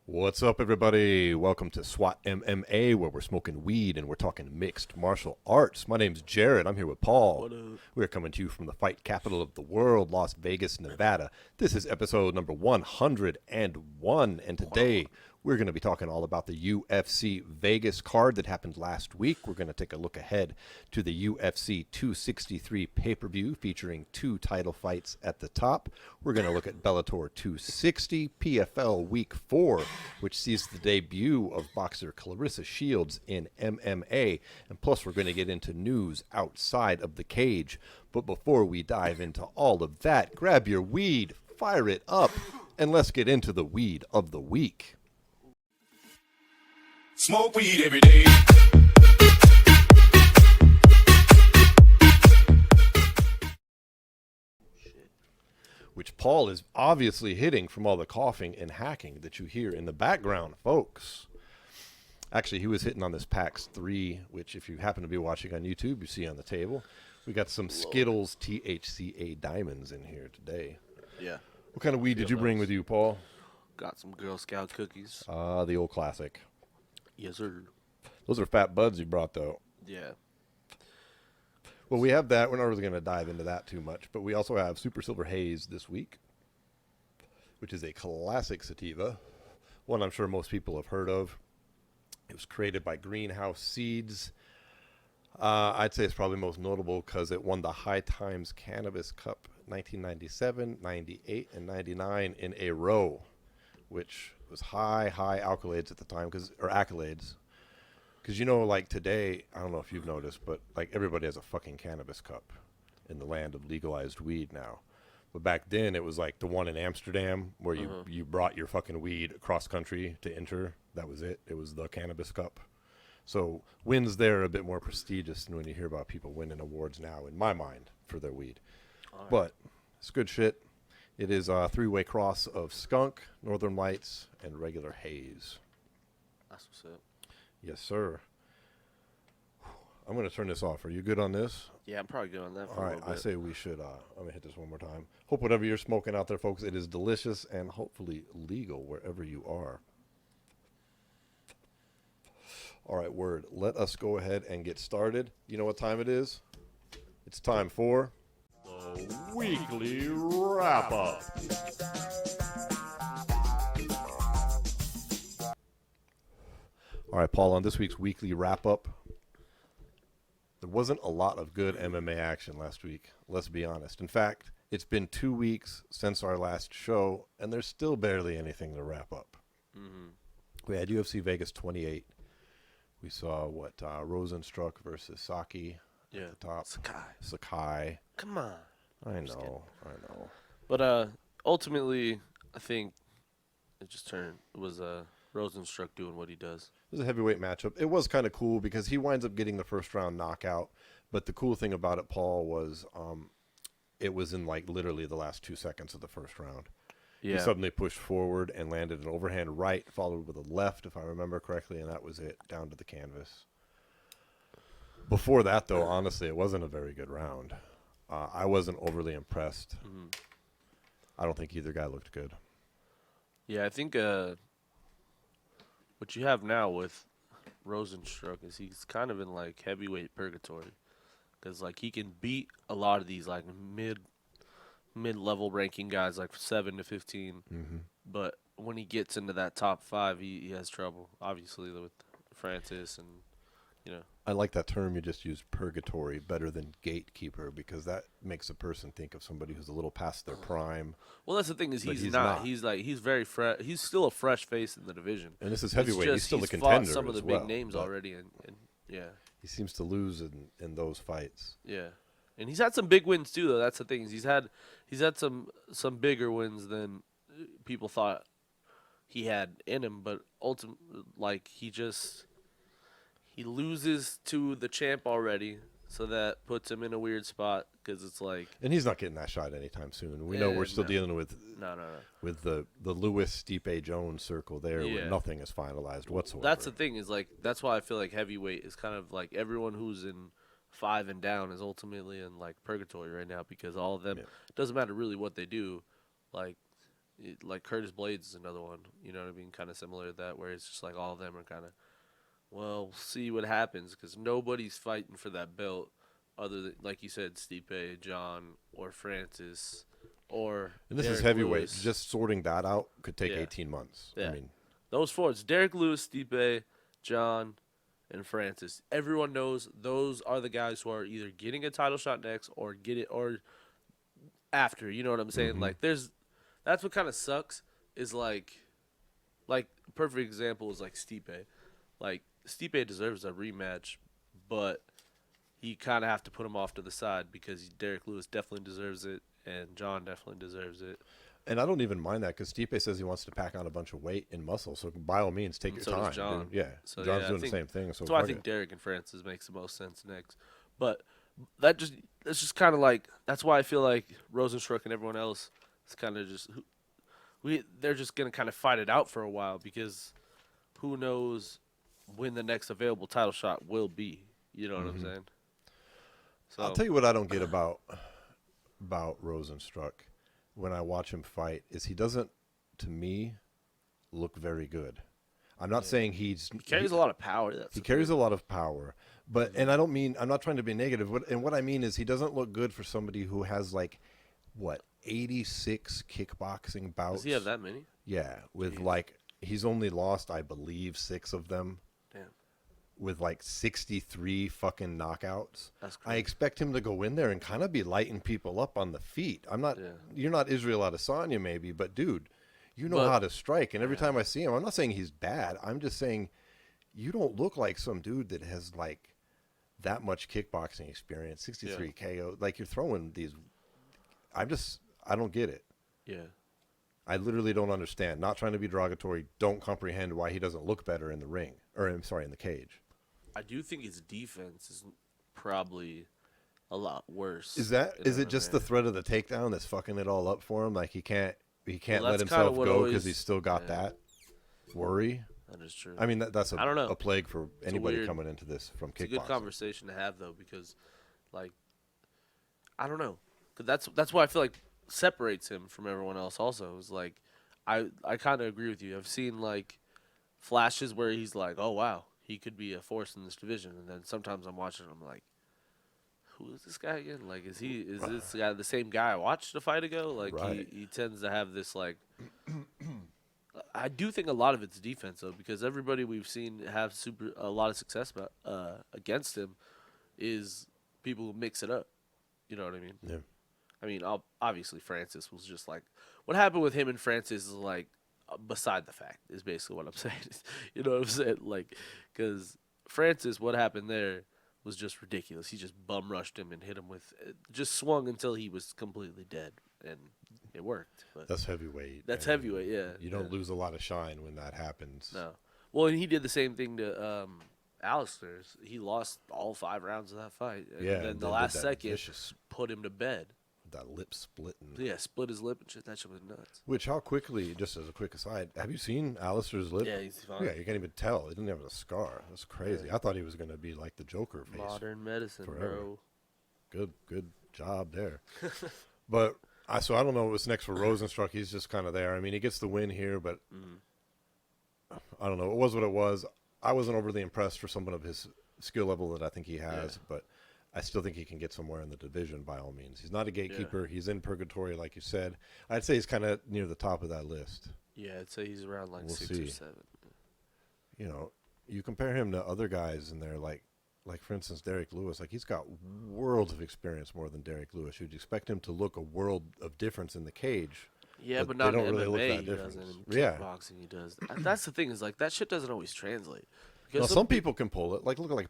What's up, everybody? Welcome to S.W.A.T MMA, where we're smoking weed and we're talking mixed martial arts. My name's Jarrod. I'm here with Paul. What up? We're coming to you from the fight capital of the world, Las Vegas, Nevada. This is episode number 101, and today we're going to be talking all about the UFC Vegas card that happened last week. We're going to take a look ahead to the UFC 263 pay-per-view featuring 2 title fights at the top. We're going to look at Bellator 260, PFL Week 4, which sees the debut of boxer Clarissa Shields in MMA. And plus, we're going to get into news outside of the cage. But before we dive into all of that, grab your weed, fire it up, and let's get into the weed of the week. Smoke weed every day. Which Paul is obviously hitting from all the coughing and hacking that you hear in the background, folks. Actually, he was hitting on this PAX 3, which if you happen to be watching on YouTube, you see on the table. We got some Skittles THCA diamonds in here today. Yeah. What kind of weed did you bring with you, Paul? Got some Girl Scout cookies. The old classic. Yes, sir. Those are fat buds you brought, though. Yeah. Well, we have that. We're not really going to dive into that too much, but we also have Super Silver Haze this week, which is a classic sativa, one I'm sure most people have heard of. It was created by Greenhouse Seeds. I'd say it's probably most notable because it won the High Times Cannabis Cup 1997, 98, and 99 in a row, which was high accolades at the time, accolades. Because, you know, like today, I don't know if you've noticed, but like everybody has a fucking cannabis cup in the land of legalized weed now. But back then, it was like the one in Amsterdam where you brought your fucking weed across country to enter. That was it. It was the cannabis cup. So wins there are a bit more prestigious than when you hear about people winning awards now, in my mind, for their weed. Right. But it's good shit. It is a 3-way cross of skunk, Northern Lights, and regular haze. That's what's up. Yes, sir. I'm going to turn this off. Are you good on this? Yeah, I'm probably good on that for All a right, little bit. I say we should. I'm going to hit this one more time. Hope whatever you're smoking out there, folks, it is delicious and hopefully legal wherever you are. All right, word. Let us go ahead and get started. You know what time it is? It's time for the weekly wrap-up. All right, Paul, on this week's weekly wrap-up, there wasn't a lot of good MMA action last week, let's be honest. In fact, it's been 2 weeks since our last show, and there's still barely anything to wrap up. Mm-hmm. We had UFC Vegas 28. We saw, Rosenstruck versus Saki at the top. Sakai. Come on. I know. But ultimately, I think it was Rosenstruck doing what he does. It was a heavyweight matchup. It was kind of cool because he winds up getting the first round knockout. But the cool thing about it, Paul, was it was in like literally the last 2 seconds of the first round. Yeah. He suddenly pushed forward and landed an overhand right, followed with a left, if I remember correctly, and that was it, down to the canvas. Before that, though, honestly, it wasn't a very good round. I wasn't overly impressed. Mm-hmm. I don't think either guy looked good. Yeah, I think what you have now with Rosenstruck is he's kind of in, like, heavyweight purgatory. Because, like, he can beat a lot of these, like, mid-level ranking guys, like 7 to 15. Mm-hmm. But when he gets into that top 5, he has trouble, obviously, with Francis and, you know. I like that term you just used, purgatory, better than gatekeeper, because that makes a person think of somebody who's a little past their prime. Well, that's the thing is he's not. He's very fresh. He's still a fresh face in the division. And this is heavyweight. He's still a contender. He's fought some of the big names already, and yeah. He seems to lose in those fights. Yeah. And he's had some big wins too, though. That's the thing. He's had some bigger wins than people thought he had in him. But ultimately, like he loses to the champ already, so that puts him in a weird spot because it's like. And he's not getting that shot anytime soon. We know we're still dealing with the Lewis Stipe Jones circle there, where nothing is finalized whatsoever. That's the thing is like that's why I feel like heavyweight is kind of like everyone who's in 5 and down is ultimately in like purgatory right now because all of them Yeah. doesn't matter really what they do. Like like Curtis Blades is another one. You know what I mean? Kind of similar to that, where it's just like all of them are kind of well, we'll see what happens because nobody's fighting for that belt other than like you said, Stipe, John, or Francis, or And this is Derek heavyweight. Lewis. Just sorting that out could take Yeah. 18 months. Yeah. I mean, Those four, it's Derek Lewis, Stipe, John, and Francis. Everyone knows those are the guys who are either getting a title shot next or get it or after. You know what I'm saying? Like that's what kind of sucks is like a perfect example is like Stipe. Like Stipe deserves a rematch, but you kind of have to put him off to the side because Derek Lewis definitely deserves it and John definitely deserves it. and I don't even mind that because Stipe says he wants to pack on a bunch of weight and muscle. So by all means, take your So time. does John. Dude. Yeah, So John's yeah, doing the same thing. So that's why I fuck think it. Derek and Francis makes the most sense next. But that's just kind of like that's why I feel like Rosenstruck and everyone else is kind of just they're just gonna kind of fight it out for a while because who knows when the next available title shot will be. You know what I'm saying? So I'll tell you what I don't get about Rosenstruck when I watch him fight is he doesn't, to me, look very good. I'm not saying he carries a lot of power. He carries a lot of power, but and I don't mean I'm not trying to be negative. What I mean is he doesn't look good for somebody who has like what 86 kickboxing bouts. Does he have that many? Yeah, with Jeez. like he's only lost I believe 6 of them. Damn. With like 63 fucking knockouts. That's I crazy. expect him to go in there and kind of be lighting people up on the feet. I'm not Yeah. You're not Israel Adesanya maybe, but dude, you know But- how to strike, and every time I see him, I'm not saying he's bad. I'm just saying you don't look like some dude that has like that much kickboxing experience, 63 KO. Like you're throwing these I don't get it. Yeah. I literally don't understand. Not trying to be derogatory, don't comprehend why he doesn't look better in the ring or I'm sorry, in the cage. I do think his defense is probably a lot worse. Is it just the MMA. threat of the takedown that's fucking it all up for him? Like he can't Well, let that's kinda himself what go always- because he's still got that worry. That is true. I mean that's I don't know. a plague for anybody weird- coming into this from It's a good kickboxing. conversation to have though because, like, I don't know, 'cause that's why I feel like separates him from everyone else. Also, is like, I kind of agree with you. I've seen like flashes where he's like, oh wow, he could be a force in this division, and then sometimes I'm watching, I'm like, who is this guy again? Like, is this guy the same guy I watched a fight ago? Like, Right. he tends to have this like. I do think a lot of it's defense though, because everybody we've seen have a lot of success against him is people who mix it up. You know what I mean? Yeah. I mean, obviously Francis was just like what happened with him and Francis is like beside the fact is basically what I'm saying. You know what I'm saying? Like, because Francis, what happened there was just ridiculous. He just bum rushed him and hit him with just swung until he was completely dead, and it worked. But That's heavyweight. that's man. heavyweight, yeah. You don't yeah. lose a lot of shine when that happens. No. Well, and he did the same thing to Alistair's. He lost all 5 rounds of that fight. And Yeah, then and the then last did that second vicious- put him to bed. That lip splitting. Yeah, split his lip and shit. That shit was nuts. Which how quickly? Just as a quick aside, have you seen Alistair's lip? Yeah, he's fine. Yeah, you can't even tell. He didn't have a scar. That's crazy. I thought he was gonna be like the Joker face. Modern medicine, forever. bro. Good job there. But I don't know what's next for Rosenstruck. He's just kind of there. I mean, he gets the win here, but I don't know. It was what it was. I wasn't overly impressed for someone of his skill level that I think he has, but I still think he can get somewhere in the division by all means. He's not a gatekeeper. He's in purgatory, like you said. I'd say he's kind of near the top of that list. Yeah, I'd say he's around like We'll 6 see. or 7. You know, you compare him to other guys in there, like for instance, Derek Lewis. Like he's got worlds of experience more than Derek Lewis. You'd expect him to look a world of difference in the cage. Yeah, but they not don't in really look MMA that he different. doesn't. In Yeah. kickboxing he does. That's the thing is like that shit doesn't always translate. Now, Because some people can pull it. Like look at like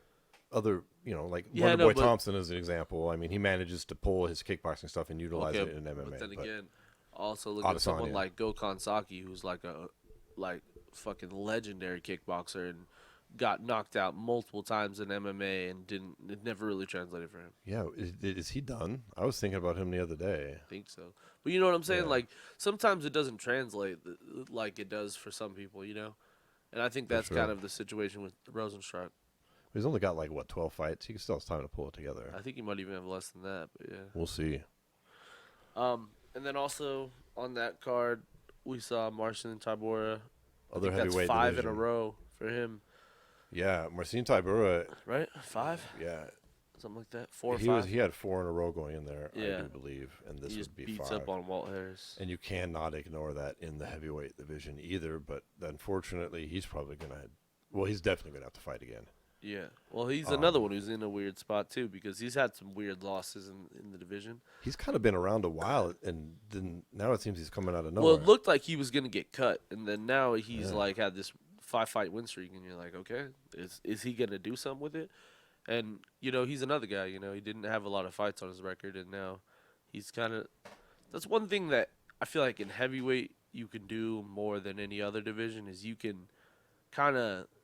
other, you know, like Yeah, Wonderboy no, but- Thompson is an example. I mean, he manages to pull his kickboxing stuff and utilize it in MMA. But then but- again, also look at someone Adesanya. like Gokhan Saki, who's like a fucking legendary kickboxer and got knocked out multiple times in MMA and it never really translated for him. yeah, is he done? I was thinking about him the other day. I think so. But you know what I'm saying? Yeah. Like sometimes it doesn't translate like it does for some people, you know? And I think that's sure. kind of the situation with Rosenstruck. He's only got, 12 fights. He still has time to pull it together. I think he might even have less than that, but yeah. We'll see. And then also on that card, we saw Marcin Tybura. Other I think heavyweight that's 5 division. in a row for him. Yeah, Marcin Tybura. Right? 5? Yeah. Something like that. 4 or 5? He had 4 in a row going in there, Yeah. I do believe, and this He would just be beats 5. up on Walt Harris. And you cannot ignore that in the heavyweight division either, but unfortunately, he's probably going to he's definitely going to have to fight again. Yeah. Well, he's another one who's in a weird spot, too, because he's had some weird losses in the division. He's kind of been around a while, and then now it seems he's coming out of nowhere. Well, it looked like he was going to get cut, and then now he's, had this 5-fight win streak, and you're like, okay, is he going to do something with it? And, he's another guy, he didn't have a lot of fights on his record, and now he's kind of – that's one thing that I feel like in heavyweight you can do more than any other division is you can kind of –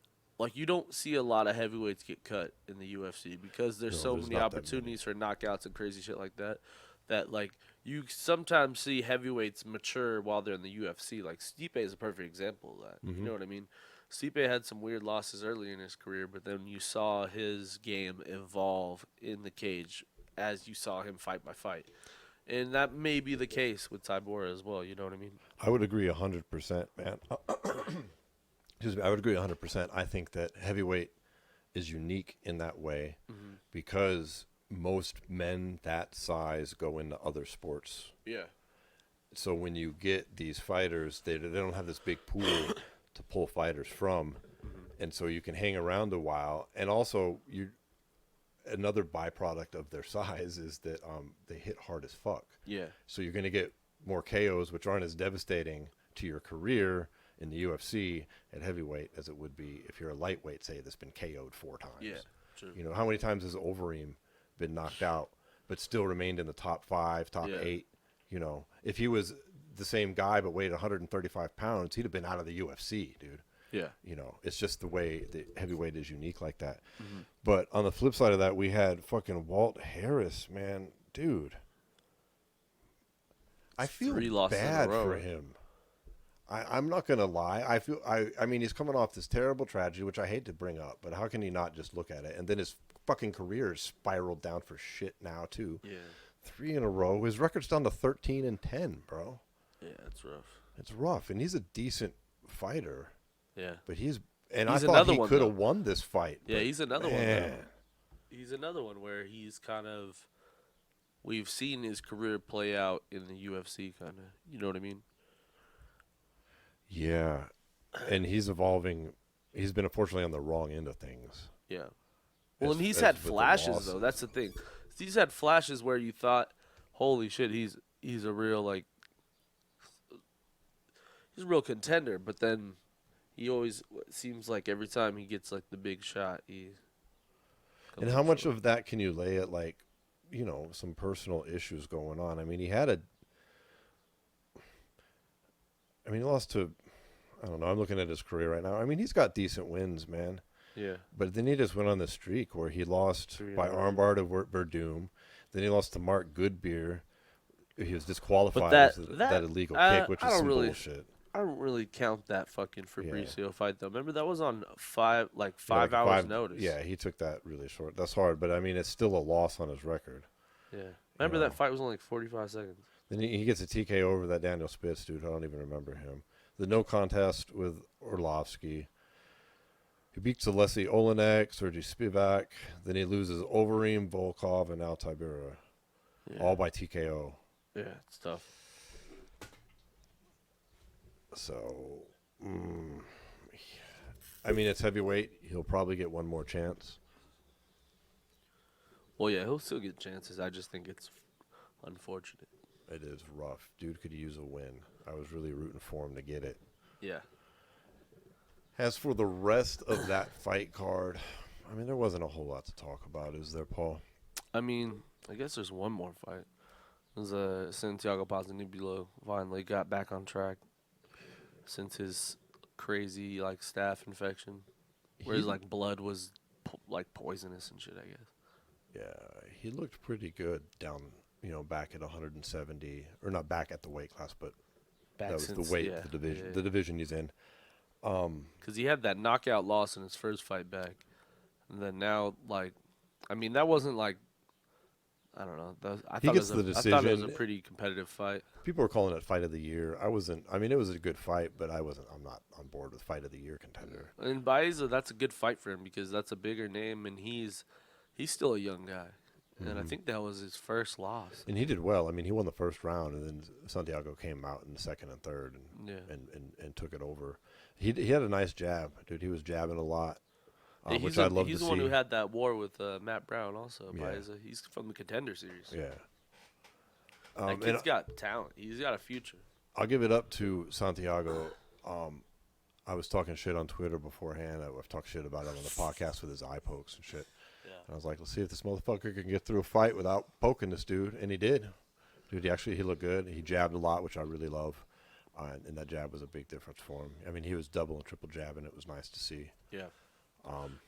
you don't see a lot of heavyweights get cut in the UFC because there's many opportunities for knockouts and crazy shit like that. That, you sometimes see heavyweights mature while they're in the UFC. Like, Stipe is a perfect example of that. Mm-hmm. You know what I mean? Stipe had some weird losses early in his career, but then you saw his game evolve in the cage as you saw him fight by fight. And that may be the case with Tybura as well. You know what I mean? I would agree 100%, man. Excuse me, I would agree 100%. I think that heavyweight is unique in that way because most men that size go into other sports. Yeah. So when you get these fighters, they don't have this big pool to pull fighters from, and so you can hang around a while. And also, another byproduct of their size is that they hit hard as fuck. Yeah. So you're going to get more KOs, which aren't as devastating to your career in the UFC at heavyweight as it would be if you're a lightweight, say, that's been KO'd 4 times. Yeah, true. How many times has Overeem been knocked out but still remained in the top 5, top 8? If he was the same guy but weighed 135 pounds, he'd have been out of the UFC, dude. Yeah. It's just the way the heavyweight is unique like that. But on the flip side of that, we had fucking Walt Harris, man. Dude. I feel 3 losses bad in a row. for him. I'm not going to lie. I mean, he's coming off this terrible tragedy, which I hate to bring up, but how can he not just look at it? And then his fucking career is spiraled down for shit now, too. Yeah. 3 in a row. His record's down to 13-10, bro. Yeah, it's rough. It's rough, and he's a decent fighter. Yeah. But I thought another he one, could though. have won this fight. Yeah, but, he's another man. one, though. He's another one where he's kind of – we've seen his career play out in the UFC kind of. You know what I mean? Yeah. And he's evolving. He's been, unfortunately, on the wrong end of things. Yeah. Well, and he's as had with the flashes, losses. though. That's the thing. He's had flashes where you thought, holy shit, he's a real, he's a real contender. But then he always seems like every time he gets, the big shot, he comes And how up much short. of that can you lay at, some personal issues going on? I mean, he lost to, I don't know, I'm looking at his career right now. I mean, he's got decent wins, man. Yeah. But then he just went on this streak where he lost 3 in by a row. armbar to Verdum. Then he lost to Mark Goodbeer. He was disqualified But that illegal kick, which is some bullshit. I don't really count that fucking Fabricio Yeah. fight, though. Remember, that was on 5 Yeah, hours notice. Yeah, he took that really short. That's hard, but I mean, it's still a loss on his record. Yeah. Remember know. that fight was only 45 seconds. Then he gets a TKO over that Daniel Spitz dude. I don't even remember him. The no contest with Orlovsky. He beats Alessi Olenek, Sergey Spivak. Then he loses Overeem, Volkov, and now Tybura. Yeah. All by TKO. Yeah, it's tough. So, I mean, it's heavyweight. He'll probably get one more chance. Well, yeah, he'll still get chances. I just think it's unfortunate. It is rough. Dude could use a win. I was really rooting for him to get it. Yeah. As for the rest of that fight card, I mean, there wasn't a whole lot to talk about, is there, Paul? I mean, I guess there's one more fight. It was Santiago Ponzinibbio finally got back on track since his crazy, staph infection. Where his, blood was, poisonous and shit, I guess. Yeah, he looked pretty good down, back at 170. Or not back at the weight class, but Back that was since, the weight, yeah, the division, yeah. the division he's in. Because he had that knockout loss in his first fight back. And then now, like, I mean, that wasn't like, I don't know. I He thought gets it was the I thought it was a decision. pretty competitive fight. People were calling it fight of the year. I wasn't. I mean, it was a good fight, but I'm not on board with fight of the year contender. And Baeza, that's a good fight for him because that's a bigger name, and he's still a young guy. And I think that was his first loss. And he did well. I mean, he won the first round, and then Santiago came out in the second and third, and took it over. He had a nice jab, dude. He was jabbing a lot, Yeah, which I'd love to see. He's the one who had that war with Matt Brown, also. Yeah. Baeza. He's from the Contender Series. Yeah. That kid's got talent. He's got a future. I'll give it up to Santiago. I was talking shit on Twitter beforehand. I've talked shit about him on the podcast with his eye pokes and shit. Yeah. And I was like, let's see if this motherfucker can get through a fight without poking this dude. And he did. Dude, he looked good. He jabbed a lot, which I really love. And that jab was a big difference for him. I mean, he was double and triple jabbing. It was nice to see. Yeah.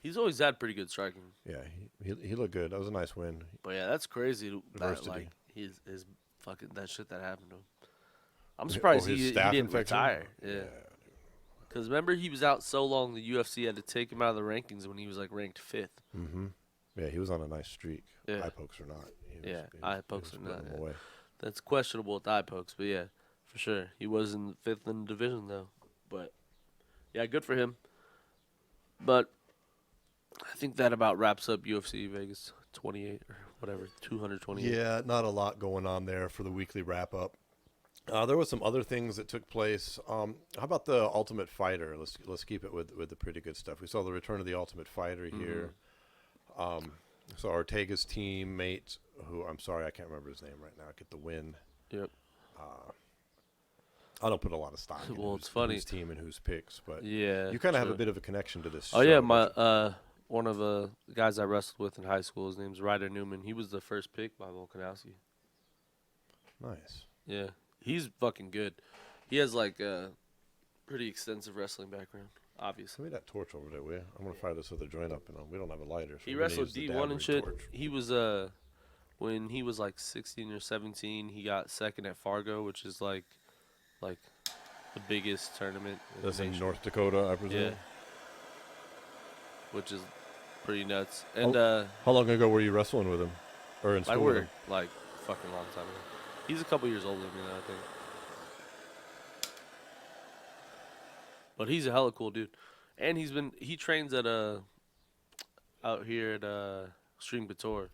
He's always had pretty good striking. Yeah, he looked good. That was a nice win. But yeah, that's crazy. That, Diversity. like his fucking that shit that happened to him. I'm surprised his he staph didn't infection? retire. Yeah. Because remember, he was out so long, the UFC had to take him out of the rankings when he was like ranked 5th. Mm-hmm. Yeah, he was on a nice streak. Yeah. Eye pokes or not. Eye pokes or not. putting him Yeah. away. That's questionable with eye pokes, but yeah, for sure. He was in 5th in the division, though. But yeah, good for him. But I think that about wraps up UFC Vegas 28 or whatever, 228. Yeah, not a lot going on there for the weekly wrap up. There was some other things that took place. How about the Ultimate Fighter? Let's keep it with the pretty good stuff. We saw the return of the Ultimate Fighter here. So Ortega's teammate, who I'm sorry I can't remember his name right now, get the win. Yep. I don't put a lot of stock in Well, it's funny. whose team and whose picks, but Yeah. you kind of have true. a bit of a connection to this. Oh show, yeah, don't my you? one of the guys I wrestled with in high school, his name's Ryder Newman. He was the first pick by Volkanovski. Nice. Yeah, he's fucking good. He has like a pretty extensive wrestling background, obviously. Give me that torch over there, will you? I'm gonna fire this other joint up, and we don't have a lighter. So He we're gonna wrestled use the D1 and Dabbery shit. torch. He was when he was like 16 or 17, he got second at Fargo, which is like the biggest tournament in That's the in nation. North Dakota, I presume. Yeah. Which is pretty nuts. And How long ago were you wrestling with him, or in I school with him? worked like fucking long time ago. He's a couple years older than me now, I think. But he's a hella cool dude. And he trains at out here at Extreme Couture.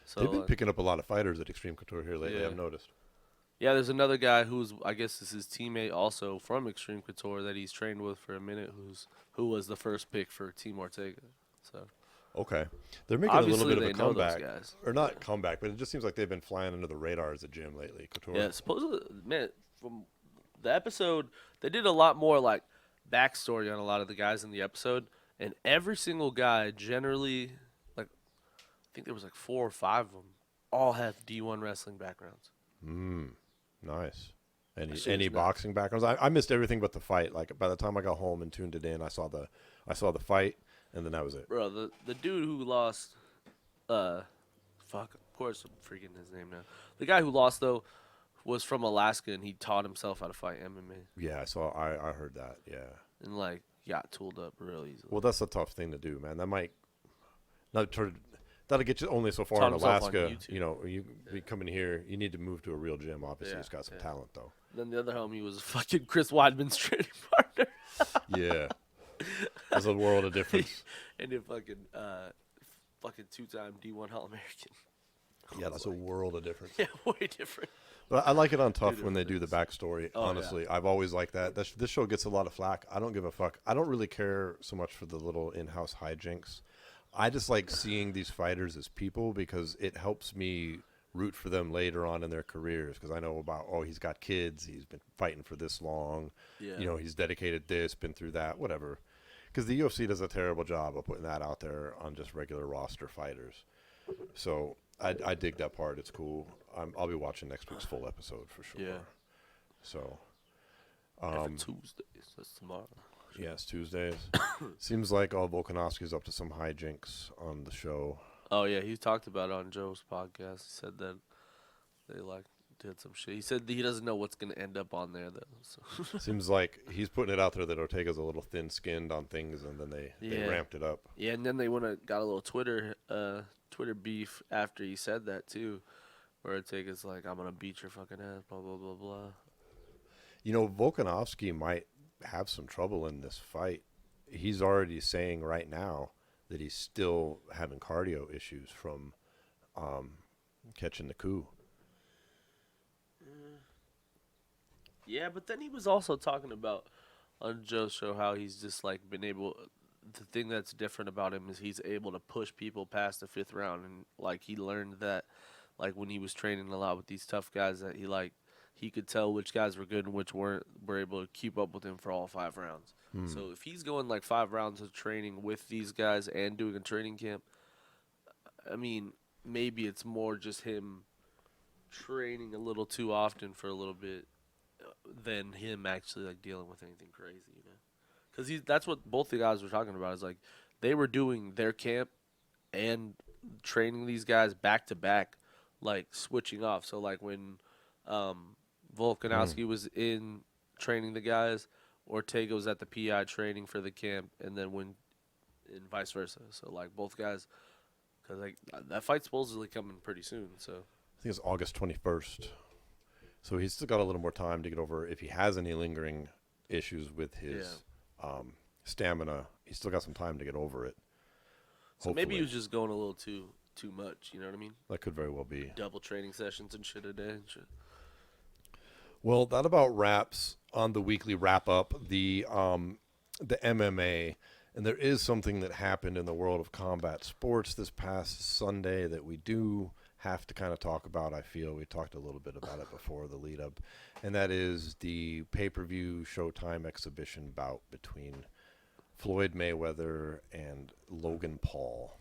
So They've been picking up a lot of fighters at Extreme Couture here lately. Yeah. I've noticed. yeah, there's another guy who's I guess is his teammate also from Extreme Couture that he's trained with for a minute who was the first pick for Team Ortega. So Okay, they're making obviously a little bit they of a know those comeback, guys. or not comeback, but it just seems like they've been flying under the radar as a gym lately. Couture. Yeah, supposedly, man, from the episode, they did a lot more like backstory on a lot of the guys in the episode, and every single guy generally, like, I think there was like 4 or 5 of them, all have D1 wrestling backgrounds. Nice. That shit Any is nuts. boxing backgrounds? I missed everything but the fight. Like by the time I got home and tuned it in, I saw the fight, and then that was it. Bro, the dude who lost, fuck, of course I'm freaking his name now. The guy who lost though was from Alaska, and he taught himself how to fight MMA, Yeah, I heard that. Yeah. and like got tooled up real easily. Well, that's a tough thing to do, man. That might that'll get you only so far Taught in himself on Alaska. YouTube. You know, you coming here, you need to move to a real gym. Obviously, Yeah, it's got some yeah. talent though. Then the other homie was fucking Chris Weidman's training partner. Yeah, there's a world of difference. And a fucking 2-time D1 All-American. Yeah, that's a world of difference. Yeah, way different. But I like it on Tough Dude, when they do the backstory. Oh, yeah. Honestly, I've always liked that. This show gets a lot of flack. I don't give a fuck. I don't really care so much for the little in-house hijinks. I just like seeing these fighters as people because it helps me root for them later on in their careers because I know about, he's got kids, he's been fighting for this long, Yeah. you know, he's dedicated this, been through that, whatever. Because the UFC does a terrible job of putting that out there on just regular roster fighters. So I dig that part. It's cool. I'll be watching next week's full episode for sure. Yeah. So Every Tuesdays. That's tomorrow. yes, Tuesdays. Seems like Volkanovski's up to some hijinks on the show. Oh, yeah, he talked about it on Joe's podcast. He said that they, like, did some shit. He said that he doesn't know what's gonna end up on there though. So. Seems like he's putting it out there that Ortega's a little thin-skinned on things, and then they ramped it up. Yeah, and then they got a little Twitter beef after he said that too, where Ortega's like, "I'm gonna beat your fucking ass," blah blah blah blah. You know, Volkanovski might have some trouble in this fight. He's already saying right now that he's still having cardio issues from catching the coup. Yeah, but then he was also talking about on Joe's show how he's just like been able. The thing that's different about him is he's able to push people past the 5th round, and like he learned that, like when he was training a lot with these tough guys, that he could tell which guys were good and which weren't. Were able to keep up with him for all 5 rounds. So if he's going like 5 rounds of training with these guys and doing a training camp, I mean, maybe it's more just him training a little too often for a little bit than him actually like dealing with anything crazy, you know? Because that's what both the guys were talking about. Is like they were doing their camp and training these guys back to back, like switching off. So like when Volkanovski was in training the guys, Ortega was at the PI training for the camp, and then and vice versa. So like both guys, because like that fight's supposedly coming pretty soon. So I think it's August 21st. So he's still got a little more time to get over if he has any lingering issues with his stamina. He's still got some time to get over it. So Hopefully. maybe he was just going a little too much. You know what I mean? That could very well be. Double training sessions and shit a day and shit. Well, that about wraps on the weekly wrap up the MMA, and there is something that happened in the world of combat sports this past Sunday that we do have to kind of talk about. I feel we talked a little bit about it before the lead up, and that is the pay-per-view Showtime exhibition bout between Floyd Mayweather and Logan Paul.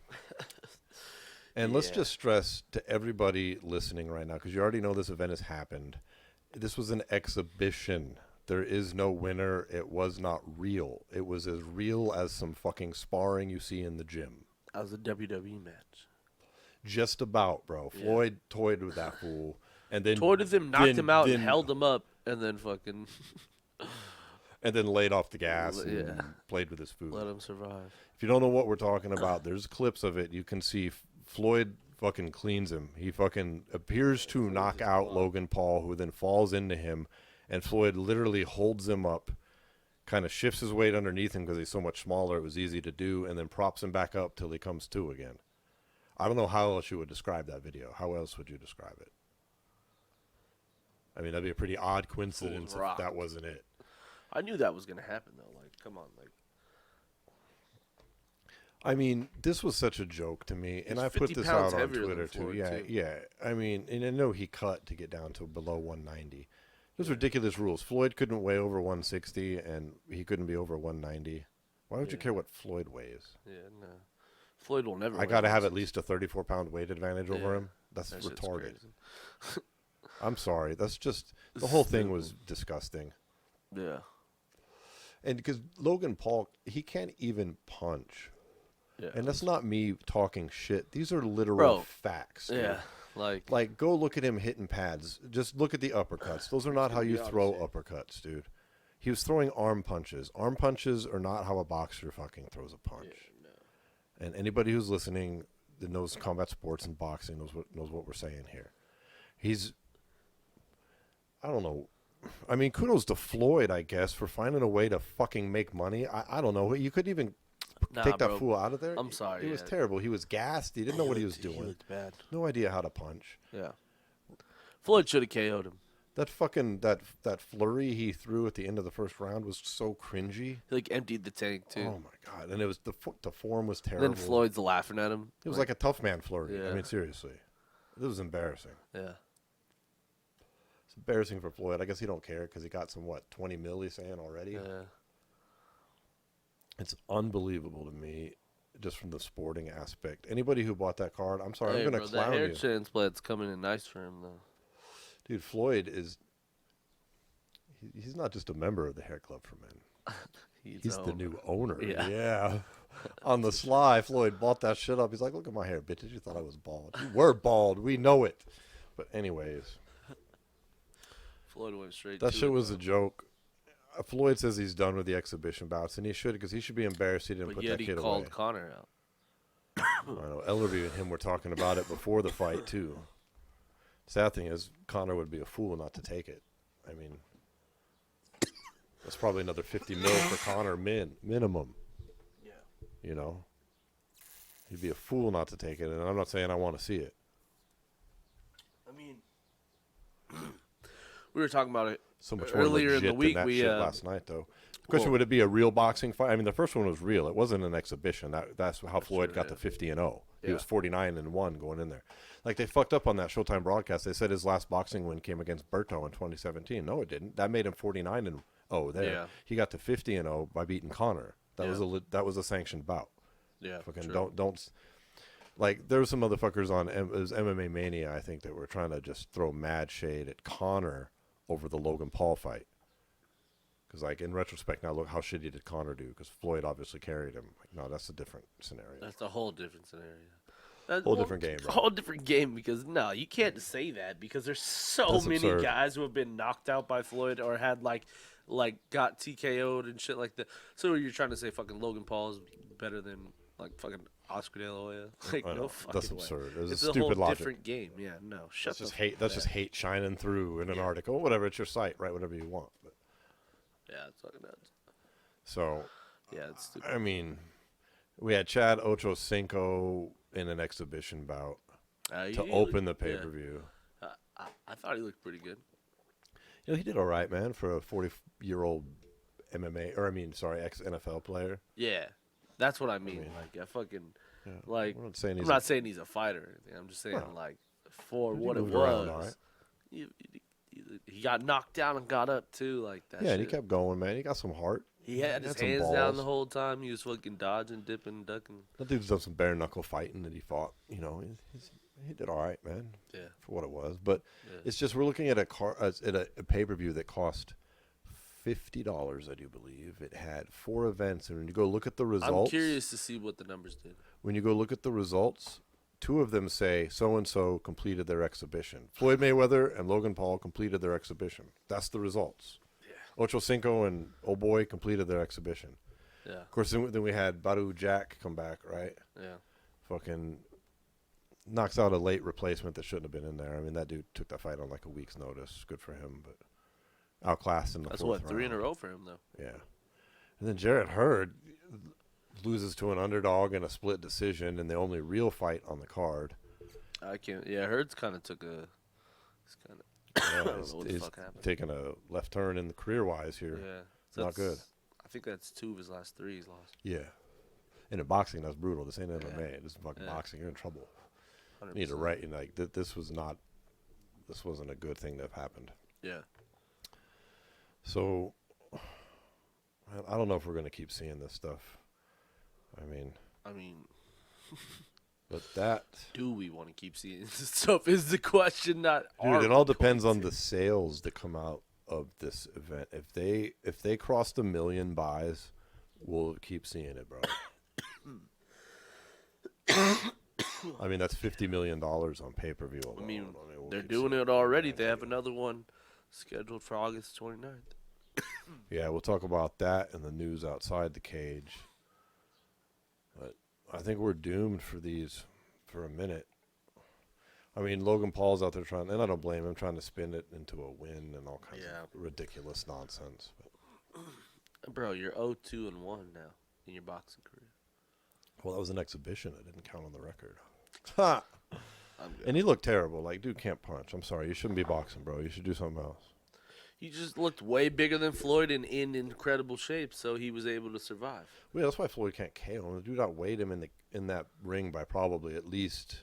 And let's just stress to everybody listening right now, because you already know this event has happened. This was an exhibition. There is no winner. It was not real. It was as real as some fucking sparring you see in the gym. That was a WWE match. Just about, bro. Floyd toyed with that fool. And then toyed with him, knocked him out, and held him up, and then fucking... and then laid off the gas and played with his food. Let him survive. If you don't know what we're talking about, there's clips of it. You can see Floyd fucking cleans him. He fucking appears to knock out Logan Paul, who then falls into him, and Floyd literally holds him up, kind of shifts his weight underneath him because he's so much smaller, it was easy to do, and then props him back up till he comes to again. I don't know how else you would describe that video. How else would you describe it? I mean, that'd be a pretty odd coincidence if that wasn't it. I knew that was going to happen, though. Like, come on. Like, I mean, this was such a joke to me, and I put this out on Twitter too. Yeah. I mean, and I know he cut to get down to below 190. Those ridiculous rules. Floyd couldn't weigh over 160, and he couldn't be over 190. Why would you care what Floyd weighs? Yeah, no. Floyd will never. I got to have at least a 34-pound weight advantage over him. That's retarded. I'm sorry. That's just the whole thing was disgusting. Yeah. And because Logan Paul, he can't even punch. Yeah. And that's not me talking shit. These are literal facts. Dude. Yeah. Like, go look at him hitting pads. Just look at the uppercuts. Those are not how you throw uppercuts, dude. He was throwing arm punches. Arm punches are not how a boxer fucking throws a punch. Yeah, no. And anybody who's listening that knows combat sports and boxing knows what we're saying here. I don't know. I mean, kudos to Floyd, I guess, for finding a way to fucking make money. I don't know. You couldn't even take that fool out of there. I'm sorry. It was terrible. He was gassed. He didn't know what he was doing. He looked bad. No idea how to punch. Yeah. Floyd should have KO'd him. That fucking that flurry he threw at the end of the first round was so cringy. He like emptied the tank too. Oh my god! And it was the form was terrible. Then Floyd's laughing at him. It was like a tough man flurry. Yeah. I mean, seriously, it was embarrassing. Yeah. It's embarrassing for Floyd. I guess he don't care because he got some 20 mil he's saying already. Yeah. It's unbelievable to me, just from the sporting aspect. Anybody who bought that card, I'm sorry, Hey, I'm gonna clown the hair you. transplant's coming in nice for him though. Dude, Floyd is. He's not just a member of the Hair Club for Men. He's the new owner. Yeah. On the sly, Floyd bought that shit up. He's like, look at my hair, bitches. You thought I was bald. You were bald. We know it. But anyways, Floyd went straight. That to shit it, was though. a joke. Floyd says he's done with the exhibition bouts, and he should, because he should be embarrassed he didn't But put yet that he kid called away. Connor out. I know Ellerby and him were talking about it before the fight too. Sad thing is, Connor would be a fool not to take it. I mean, that's probably another $50 million for Connor minimum. Yeah. You know, he'd be a fool not to take it, and I'm not saying I want to see it. I mean, we were talking about it So much more earlier in legit the week. than that We shit last night, though. The question, would it be a real boxing fight? I mean, the first one was real. It wasn't an exhibition. That's how Floyd true, got yeah. to 50-0. He Yeah. was 49-1 going in there. Like, they fucked up on that Showtime broadcast. They said his last boxing win came against Berto in 2017. No, it didn't. That made him 49-0 there. Yeah. He got to 50-0 by beating Connor. That Yeah. was a sanctioned bout. Yeah. Fucking true. don't. Like, there were some motherfuckers on it was MMA Mania, I think, that were trying to just throw mad shade at Connor over the Logan Paul fight. Because, like, in retrospect, now look how shitty did Connor do, because Floyd obviously carried him. Like, no, that's a different scenario. That's a whole different scenario. Whole different game, bro. Whole different game because no, you can't say that because there's so That's many absurd. guys who have been knocked out by Floyd or had like got TKO'd and shit like that. So you're trying to say fucking Logan Paul is better than like fucking Oscar De La Hoya? Like I know. no fucking That's way. absurd. It's It's a a stupid whole logic. different game. Yeah, no, shut That's just the hate. fuck That's up. just hate shining through in an article. Whatever, it's your site. Write whatever you want. But, Yeah, it's fucking nuts. so, Yeah, it's stupid. I mean, we had Chad Ochocinco in an exhibition bout to open the pay-per-view. I thought he looked pretty good. You know, he did all right, man, for a 40-year-old MMA, or I mean, sorry, ex-NFL player. Yeah, that's what I mean. Like I fucking Yeah. like. I'm not saying I'm he's not saying he's a fighter or anything. I'm just saying No. like for He what it moved around was. all right. He got knocked down and got up too, like that. yeah, and he shit. kept going, man. He got some heart. He had he his had some hands down balls. the whole time. He was fucking dodging, dipping, ducking. That dude's done some bare knuckle fighting that he fought. You know, he did all right, man. Yeah. For what it was, but Yeah. it's just we're looking at a pay-per-view that cost $50, I do believe. It had 4 events, and when you go look at the results, I'm curious to see what the numbers did. when you go look at the results, 2 of them say so-and-so completed their exhibition. Floyd Mayweather and Logan Paul completed their exhibition. That's the results. Yeah. Ocho Cinco and Oh Boy completed their exhibition. Yeah. Of course, then we had Badu Jack come back, right? Yeah. Fucking knocks out a late replacement that shouldn't have been in there. I mean, that dude took that fight on like a week's notice. Good for him, but outclassed in the That's fourth what 3 in a round. row for him though. Yeah. And then Jarrett Hurd loses to an underdog in a split decision in the only real fight on the card. I can't. Yeah, Hurts kind of took a. He's kind of. Yeah, I don't know what the he's fuck happened. taking a left turn in the career-wise here. Yeah. Not good. I think that's 2 of his last 3 he's lost. Yeah. And in boxing, that's brutal. This ain't MMA. Yeah. This is fucking Yeah. boxing. You're in trouble. 100%. You need to write. Like, this wasn't a good thing to have happened. Yeah. So, I don't know if we're going to keep seeing this stuff. I mean, but that... do we want to keep seeing this stuff is the question, not are Dude, it we all going depends to? on the sales that come out of this event. If they cross the 1 million buys, we'll keep seeing it, bro. I mean, that's $50 million on pay-per-view alone. I mean, we'll they're keep doing seeing it already. They have another one scheduled for August 29th. Yeah, we'll talk about that and the news outside the cage. But I think we're doomed for these for a minute. I mean, Logan Paul's out there trying, and I don't blame him, trying to spin it into a win and all kinds Yeah. of ridiculous nonsense. But, Bro, you're 0-2-1 now in your boxing career. well, that was an exhibition. It didn't count on the record. Ha! I'm good. And he looked terrible. Like, dude can't punch. I'm sorry. You shouldn't be boxing, bro. You should do something else. He just looked way bigger than Floyd and in incredible shape, so he was able to survive. Well, yeah, that's why Floyd can't KO him. The dude outweighed him in that ring by probably at least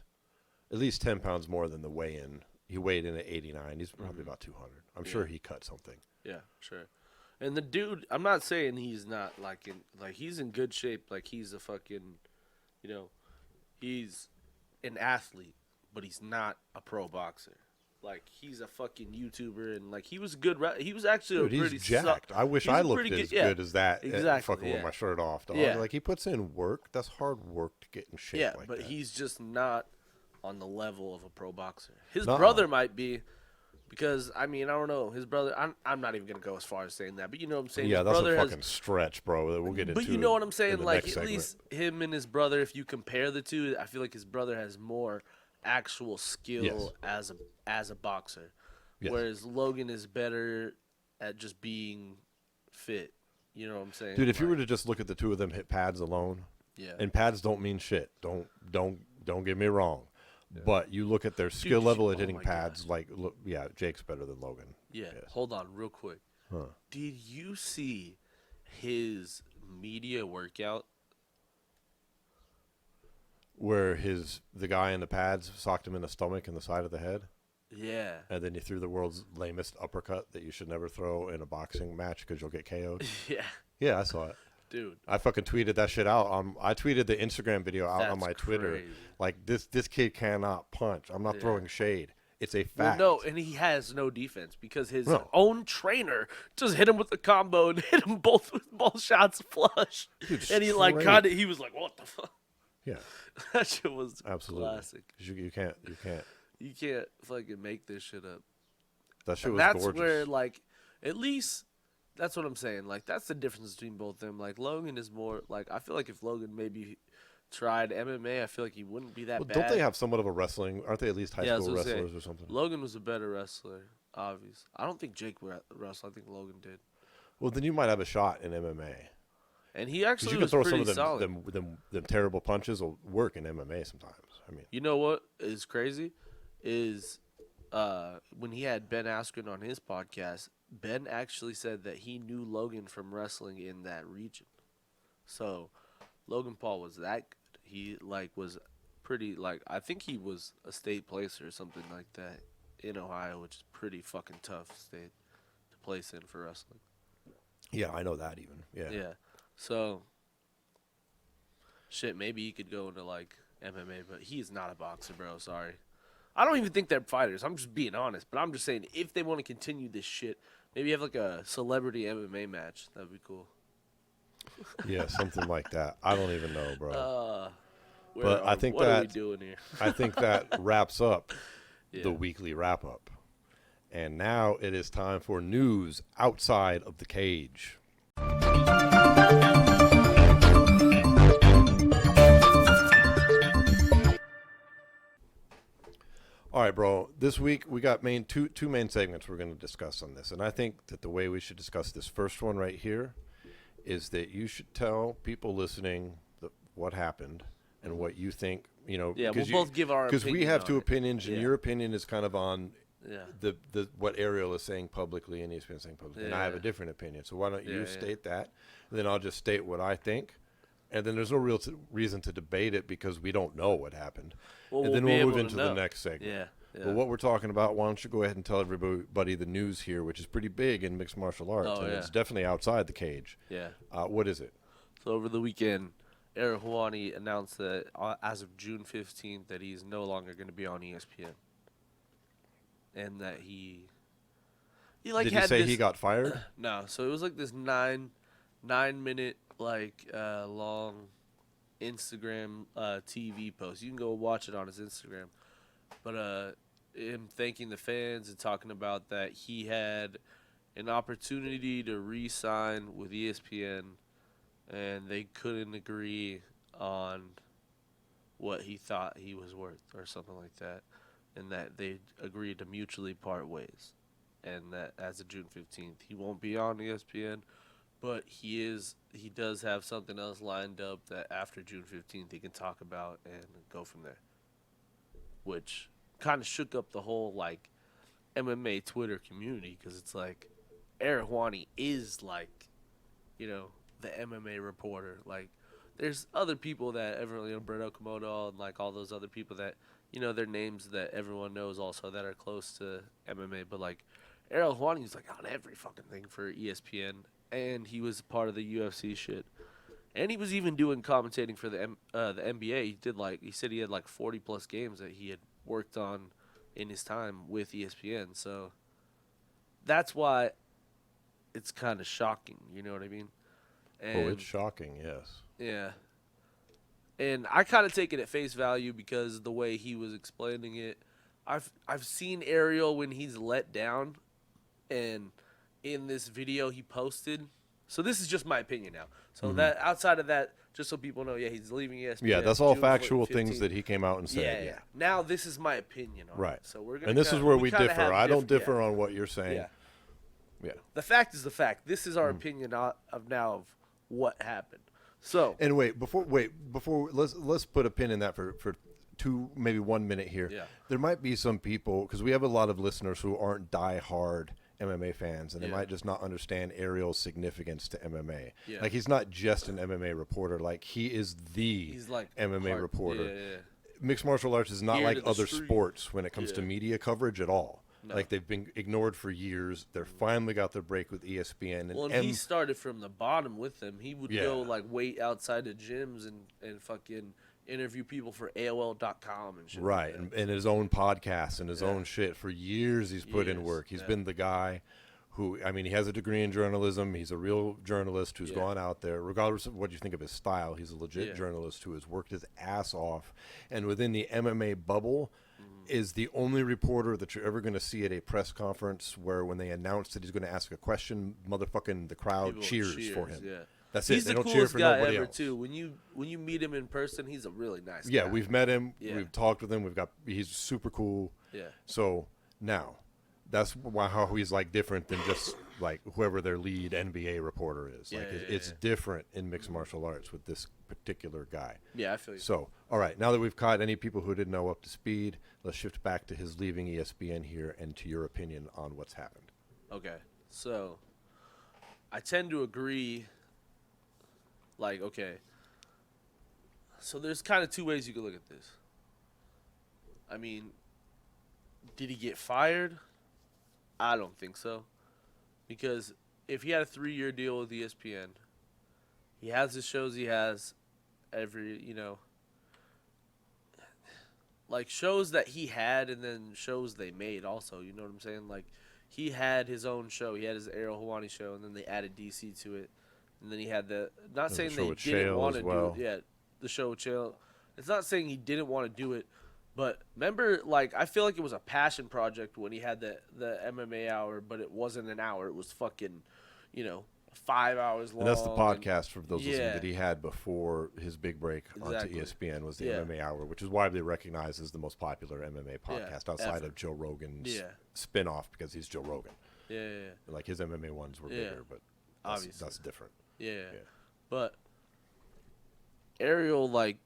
10 pounds more than the weigh-in. He weighed in at 89. He's probably about 200. I'm sure he cut something. Yeah, sure. And the dude, I'm not saying he's not he's in good shape. Like he's a fucking, he's an athlete, but he's not a pro boxer. Like he's a fucking YouTuber, and like he was good. He was actually Dude, a pretty he's jacked. I wish he's I a looked pretty as good- yeah, good as that. exactly, Fucking yeah. with my shirt off, dog. Yeah. Like, he puts in work. That's hard work to get in shape Yeah, like but that. he's just not on the level of a pro boxer. His Nuh-uh. brother might be, Because I mean, I don't know his brother. I'm not even gonna go as far as saying that, but you know what I'm saying. Yeah, his that's a brother fucking stretch, bro. That we'll get into. But you know what I'm in saying? the Like next at segment. least him and his brother, if you compare the two, I feel like his brother has more actual skill as a boxer, Yes. whereas Logan is better at just being fit. You know what I'm saying? Dude, if you were to just look at the two of them hit pads alone, yeah, and pads don't mean shit. Don't get me wrong. Yeah. But you look at their skill level at oh hitting my pads, like, look, yeah, Jake's better than Logan. yeah. Yes. Hold on, real quick. Huh. Did you see his media workout? Where the guy in the pads socked him in the stomach and the side of the head, Yeah. and then he threw the world's lamest uppercut that you should never throw in a boxing match because you'll get KO'd. Yeah, Yeah, I saw it. dude. I fucking tweeted that shit out. I tweeted the Instagram video out on That's my Twitter. crazy. Like, this kid cannot punch. I'm not Yeah. throwing shade. It's a Well, fact. no, and he has no defense because his No. own trainer just hit him with a combo and hit him both with both shots flush. Dude, And he like straight. kind of he was like, "What the fuck?" Yeah, That shit was absolutely. classic. You can't. You can't fucking make this shit up. That shit And was that's gorgeous. where like at least that's what I'm saying. Like that's the difference between both of them. Like Logan is more like I feel like if Logan maybe tried MMA, I feel like he wouldn't be that Well, bad. don't they have somewhat of a wrestling? Aren't they at least high Yeah, I was school gonna say, wrestlers or something? Logan was a better wrestler, obvious. I don't think Jake wrestled. I think Logan did. Well, then you might have a shot in MMA. And he Because actually you can was throw pretty some of solid. them terrible punches will work in MMA sometimes. I mean, You know what is crazy is when he had Ben Askren on his podcast, Ben actually said that he knew Logan from wrestling in that region. So Logan Paul was that good. He like was pretty like I think he was a state placer or something like that in Ohio, which is pretty fucking tough state to place in for wrestling. yeah, I know that even. Yeah. Yeah. So shit, maybe he could go into like MMA, but he is not a boxer, bro. Sorry. I don't even think they're fighters. I'm just being honest. But I'm just saying, if they want to continue this shit, maybe have like a celebrity MMA match. That'd be cool. Yeah, something like that. I don't even know, bro. What are we doing here? I think that wraps up Yeah. the weekly wrap up. And now it is time for news outside of the cage. All right, bro. This week we got two main segments we're going to discuss on this. And I think that the way we should discuss this first one right here is that you should tell people listening what happened and what you think, you know. Yeah, we'll both give our because we opinion have on two it. opinions, and Yeah. your opinion is kind of on Yeah. the what Ariel is saying publicly and ESPN is saying publicly, and I have a Yeah. different opinion. So why don't you Yeah, yeah. state that, and then I'll just state what I think, and then there's no real reason to debate it because we don't know what happened, Well, and then be we'll able move to into the know. next segment. Yeah. Yeah. But what we're talking about, why don't you go ahead and tell everybody the news here, which is pretty big in mixed martial arts, Oh, and yeah. it's definitely outside the cage. Yeah. What is it? So over the weekend, Ariel Helwani announced that as of June 15th that he's no longer going to be on ESPN, and that he like Did had he say this, he got fired? No, so it was like this 9-minute like long Instagram TV post. You can go watch it on his Instagram, but him thanking the fans and talking about that he had an opportunity to re-sign with ESPN, and they couldn't agree on what he thought he was worth or something like that, and that they agreed to mutually part ways, and that as of June 15th he won't be on ESPN, but he does have something else lined up that after June 15th he can talk about and go from there, which kind of shook up the whole like MMA Twitter community, because it's like Ariel Helwani is like, you know, the MMA reporter. Like, there's other people that everyone, you know, Brett Okamoto and like all those other people that, you know, their names that everyone knows also that are close to MMA. But like Ariel Helwani's like on every fucking thing for ESPN, and he was part of the UFC shit, and he was even doing commentating for the NBA. He said he had like 40 plus games that he had worked on in his time with ESPN. So that's why it's kind of shocking. You know what I mean? And It's shocking, yes. yeah. And I kind of take it at face value because the way he was explaining it, I've seen Ariel when he's let down, and in this video he posted. So this is just my opinion now. So that outside of that, just so people know, yeah, he's leaving ESPN. Yeah, that's all June factual 15th. things that he came out and said. Yeah. Now this is my opinion on Right. it. So we're gonna. And this is where we differ. I don't differ on what you're saying. Yeah. Yeah. The fact is the fact. This is our opinion of what happened. So. And before let's put a pin in that for 1 minute here. Yeah. There might be some people, because we have a lot of listeners who aren't die-hard MMA fans, and they might just not understand Ariel's significance to MMA. Yeah. Like, he's not just an MMA reporter. Like, he is the like MMA reporter. Yeah. Mixed martial arts is not Ear like to the other street. sports when it comes to media coverage at all. No. Like, they've been ignored for years. They're finally got their break with ESPN. Well, and he started from the bottom with them. He would go like wait outside the gyms and fucking interview people for AOL.com and shit. Right, like and his own podcasts and his own shit. For years, he's put in work. He's been the guy who, I mean, he has a degree in journalism. He's a real journalist who's gone out there. Regardless of what you think of his style, he's a legit journalist who has worked his ass off. And within the MMA bubble, is the only reporter that you're ever going to see at a press conference where when they announce that he's going to ask a question, motherfucking the crowd People cheers for him. Yeah. That's He's it. They the don't cheer coolest for guy nobody ever else. too. When you meet him in person, he's a really nice guy. Yeah, we've met him. Yeah. We've talked with him. He's super cool. Yeah. So now, that's how he's like different than just like whoever their lead NBA reporter is. Like it's different in mixed martial arts with this particular guy. Yeah, I feel you. So, all right, now that we've caught any people who didn't know up to speed, let's shift back to his leaving ESPN here and to your opinion on what's happened. Okay, so I tend to agree. Like, okay, so there's kind of two ways you could look at this. I mean, did he get fired? I don't think so. Because if he had a 3-year deal with ESPN, he has the shows he has every, like shows that he had and then shows they made also, you know what I'm saying? Like, he had his own show. He had his Ariel Helwani show, and then they added DC to it. And then he had not saying they didn't want to do it. Yeah, the show with Chael. It's not saying he didn't want to do it, but remember, like, I feel like it was a passion project when he had the MMA hour, but it wasn't an hour. It was fucking, 5 hours long. And that's the podcast for those listening Yeah. that he had before his big break Exactly. onto ESPN was the Yeah. MMA Hour, which is widely recognized as the most popular MMA podcast outside ever. of Joe Rogan's Yeah. spin-off because he's Joe Rogan. Yeah. Like, his MMA ones were Yeah. bigger, but Obviously. that's different. Yeah. But Ariel, like,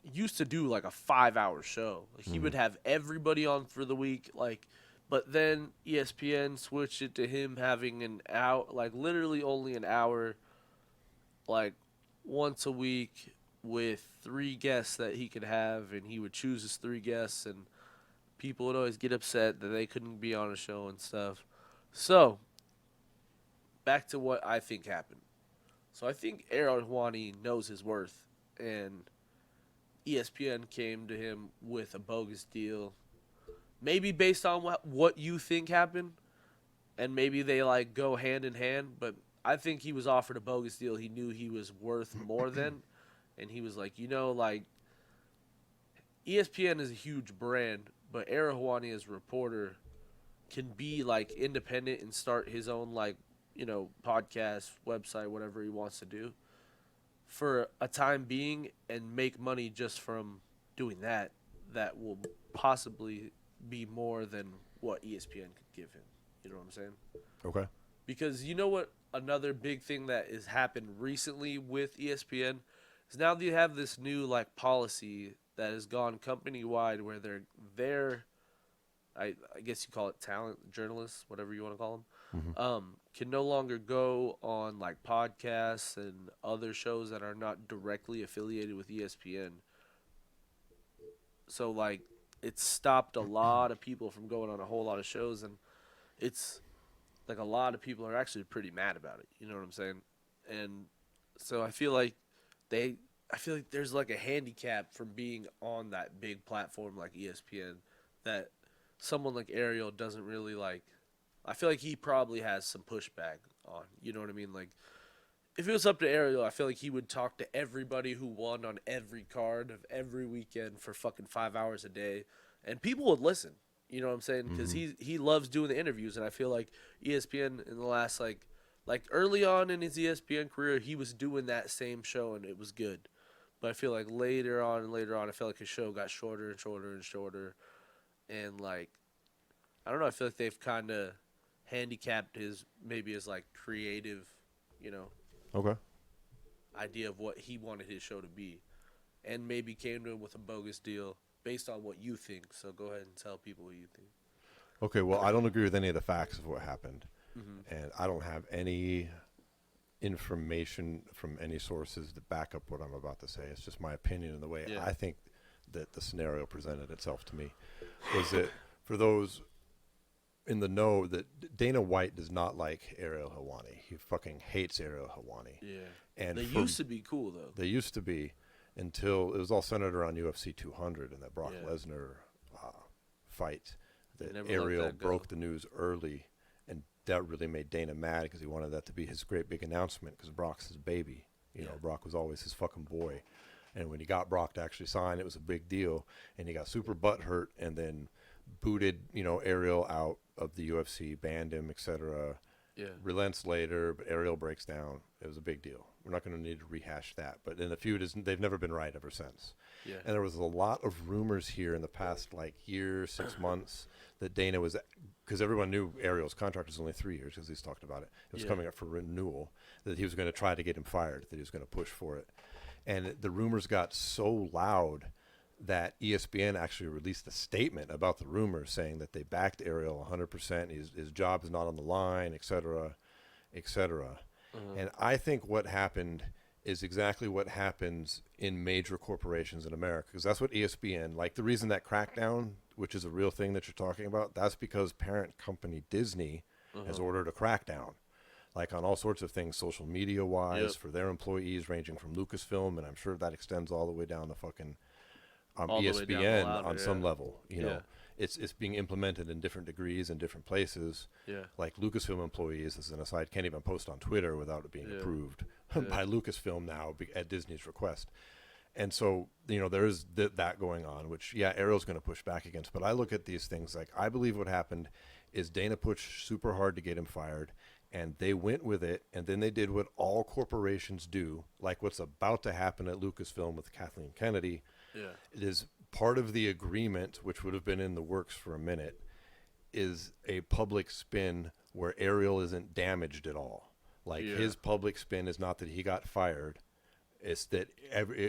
used to do, like, a 5-hour show. Like, he would have everybody on for the week, like, but then ESPN switched it to him having an hour, like, literally only an hour, like, once a week with 3 guests that he could have, and he would choose his 3 guests, and people would always get upset that they couldn't be on a show and stuff. So, back to what I think happened. So I think Ariel Helwani knows his worth, and ESPN came to him with a bogus deal, maybe based on what you think happened, and maybe they like go hand in hand. But I think he was offered a bogus deal. He knew he was worth more than, and he was like, like ESPN is a huge brand, but Ariel Helwani as a reporter can be like independent and start his own like, podcast, website, whatever he wants to do for a time being and make money just from doing that will possibly be more than what ESPN could give him. You know what I'm saying? Okay. Because you know what another big thing that has happened recently with ESPN is now they have this new like policy that has gone company wide where they're I guess you call it talent journalists, whatever you want to call them, can no longer go on like podcasts and other shows that are not directly affiliated with ESPN. So like it's stopped a lot of people from going on a whole lot of shows, and it's like a lot of people are actually pretty mad about it. You know what I'm saying? And so I feel like there's like a handicap from being on that big platform like ESPN that someone like Ariel doesn't really like. I feel like he probably has some pushback on. You know what I mean? Like, if it was up to Ariel, I feel like he would talk to everybody who won on every card of every weekend for fucking 5 hours a day, and people would listen. You know what I'm saying? Because he loves doing the interviews, and I feel like ESPN in the last like early on in his ESPN career, he was doing that same show, and it was good. But I feel like later on, I feel like his show got shorter and shorter and shorter, and like I don't know. I feel like they've kind of handicapped his like creative, Okay. idea of what he wanted his show to be, and maybe came to him with a bogus deal based on what you think. So go ahead and tell people what you think. Okay, well, I don't agree with any of the facts of what happened. And I don't have any information from any sources to back up what I'm about to say. It's just my opinion and the way I think that the scenario presented itself to me was that for those in the know that Dana White does not like Ariel Helwani. He fucking hates Ariel Helwani. Yeah. And they used to be cool, though. They used to be until it was all centered around UFC 200 and that Brock Lesnar fight. That Ariel broke the news early, and that really made Dana mad because he wanted that to be his great big announcement because Brock's his baby. You know, Brock was always his fucking boy. And when he got Brock to actually sign, it was a big deal. And he got super butthurt and then booted, Ariel out of the UFC, banned him, etc. Yeah. Relents later, but Ariel breaks down. It was a big deal. We're not going to need to rehash that. But in the feud, they've never been right ever since. Yeah. And there was a lot of rumors here in the past, year, 6 months, that Dana was, because everyone knew Ariel's contract was only 3 years because he's talked about it. It was coming up for renewal, that he was going to try to get him fired, that he was going to push for it. And the rumors got so loud that ESPN actually released a statement about the rumors saying that they backed Ariel 100%. His job is not on the line, et cetera, et cetera. And I think what happened is exactly what happens in major corporations in America, because that's what ESPN, the reason that crackdown, which is a real thing that you're talking about, that's because parent company Disney has ordered a crackdown. On all sorts of things, social media-wise, for their employees, ranging from Lucasfilm, and I'm sure that extends all the way down to fucking ESPN on some level. You know, it's being implemented in different degrees in different places. Yeah. Lucasfilm employees, as an aside, can't even post on Twitter without it being approved by Lucasfilm now at Disney's request. And so, there is that going on, which, Ariel's going to push back against. But I look at these things I believe what happened is Dana pushed super hard to get him fired. And they went with it, and then they did what all corporations do, like what's about to happen at Lucasfilm with Kathleen Kennedy. Yeah. It is part of the agreement, which would have been in the works for a minute, is a public spin where Ariel isn't damaged at all. His public spin is not that he got fired. It's that,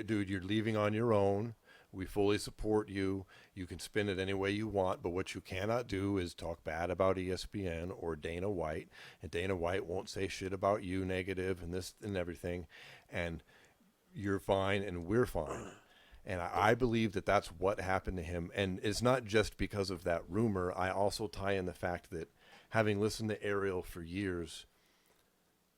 dude, you're leaving on your own. We fully support you. You can spin it any way you want, but what you cannot do is talk bad about ESPN or Dana White, and Dana White won't say shit about you negative and this and everything, and you're fine and we're fine. And I believe that that's what happened to him, and it's not just because of that rumor. I also tie in the fact that having listened to Ariel for years,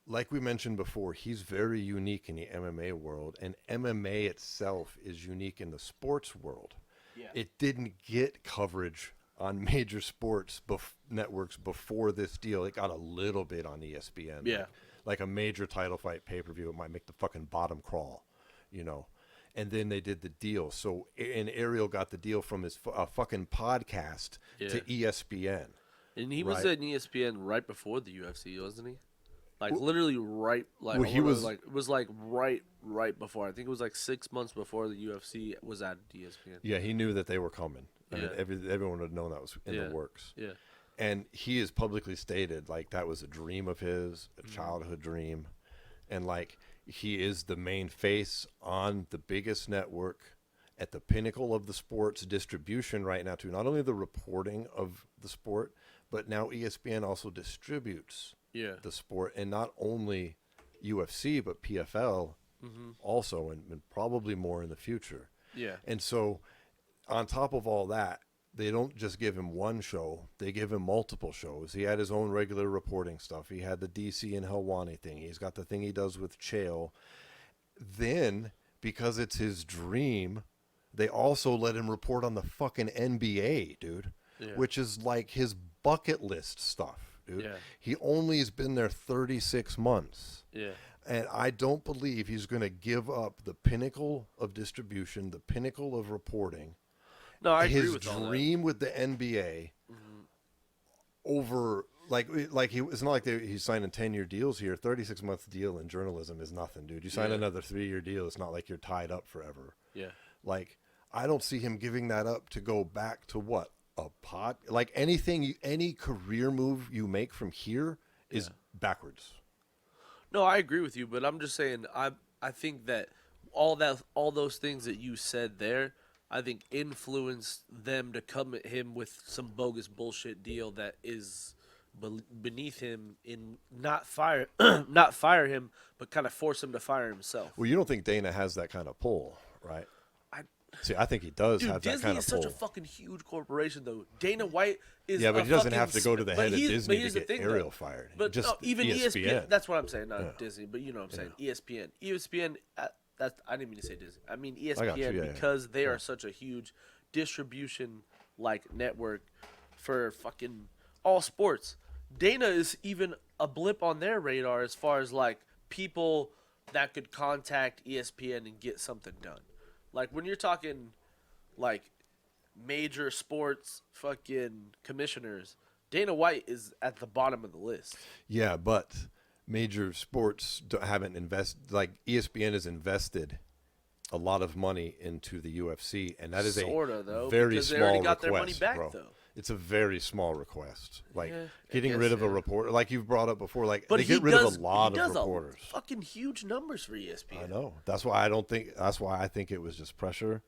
like we mentioned before, he's very unique in the MMA world, and MMA itself is unique in the sports world. Yeah. It didn't get coverage on major sports networks before this deal. It got a little bit on ESPN. Yeah. Like a major title fight pay-per-view, it might make the fucking bottom crawl, And then they did the deal. So, and Ariel got the deal from his fucking podcast to ESPN. And he was at ESPN right before the UFC, wasn't he? Literally right, he was it was right before. I think it was 6 months before the UFC was at ESPN. Yeah, he knew that they were coming. I mean, everyone would have known that was in the works. Yeah, and he has publicly stated that was a dream of his, a childhood dream, and he is the main face on the biggest network at the pinnacle of the sport's distribution right now too. Not only the reporting of the sport, but now ESPN also distributes the sport, and not only UFC but PFL also, and probably more in the future. Yeah. And so on top of all that, they don't just give him one show, they give him multiple shows. He had his own regular reporting stuff. He had the DC and Helwani thing. He's got the thing he does with Chael. Then, because it's his dream, they also let him report on the fucking NBA, dude, which is his bucket list stuff. Dude. Yeah. He only has been there 36 months. Yeah. And I don't believe he's going to give up the pinnacle of distribution, the pinnacle of reporting. No, I agree with his dream with the NBA over like it's not like he's signing 10-year deals here. 36-month deal in journalism is nothing, dude. You sign another 3-year deal, it's not like you're tied up forever. Yeah. Like, I don't see him giving that up to go back to what? Like any career move you make from here is backwards. No, I agree with you, but I'm just saying I think that all those things that you said there, I think influenced them to come at him with some bogus bullshit deal that is beneath him in not fire him, but kind of force him to fire himself. Well, you don't think Dana has that kind of pull, right? I think he does have Disney that kind of pull. Disney is such a fucking huge corporation, though. Dana White is but he doesn't have to go to the head of Disney to get Ariel fired. But just even ESPN. That's what I'm saying, not Disney, but you know what I'm saying. ESPN. ESPN, I didn't mean to say Disney. I mean ESPN because they are such a huge distribution network for fucking all sports. Dana is even a blip on their radar as far as people that could contact ESPN and get something done. Like when you're talking major sports fucking commissioners, Dana White is at the bottom of the list. Yeah, but major sports haven't invested. ESPN has invested a lot of money into the UFC, and that is very small they already got request, their money back, bro. though. It's a very small request. Getting rid of a reporter, like you've brought up before, but they get rid of a lot of reporters. Fucking huge numbers for ESPN. I know. That's why I think it was just pressure.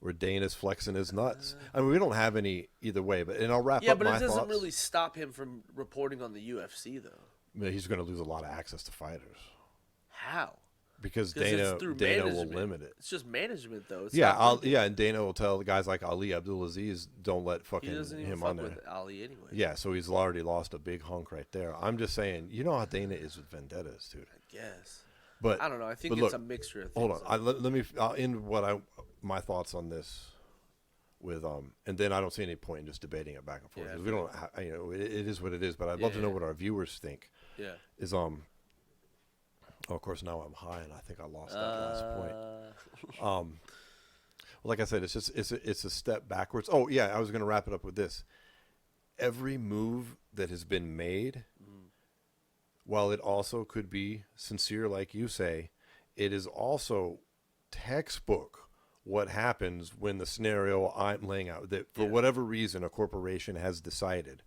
Where Dana's flexing his nuts. I mean, we don't have any either way, and I'll wrap up my thoughts. Yeah, but it doesn't really stop him from reporting on the UFC, though. He's going to lose a lot of access to fighters. How? Because Dana will limit it. It's just management, though. And Dana will tell guys like Ali Abdulaziz, don't let fucking him on there. With Ali anyway. Yeah, so he's already lost a big hunk right there. I'm just saying, you know how Dana is with vendettas, dude. I guess. But I don't know. I think it's a mixture of things. Hold on. I'll end my thoughts on this with and then I don't see any point in just debating it back and forth because we don't. It is what it is. But I'd love to know what our viewers think. Yeah. Is of course, now I'm high, and I think I lost that last point. Well, like I said, it's a step backwards. Oh yeah, I was going to wrap it up with this. Every move that has been made, while it also could be sincere, like you say, it is also textbook what happens when the scenario I'm laying out that for whatever reason a corporation has decided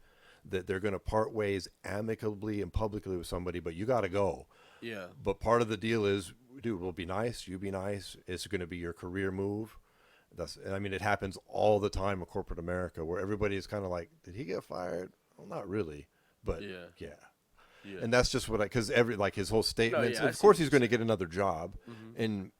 that they're going to part ways amicably and publicly with somebody, but you got to go. Yeah. But part of the deal is, dude, we'll be nice. You be nice. It's going to be your career move. It happens all the time in corporate America where everybody is kind of like, did he get fired? Well, not really, but yeah. And that's just because his whole statements. Of course, he's going to get another job, and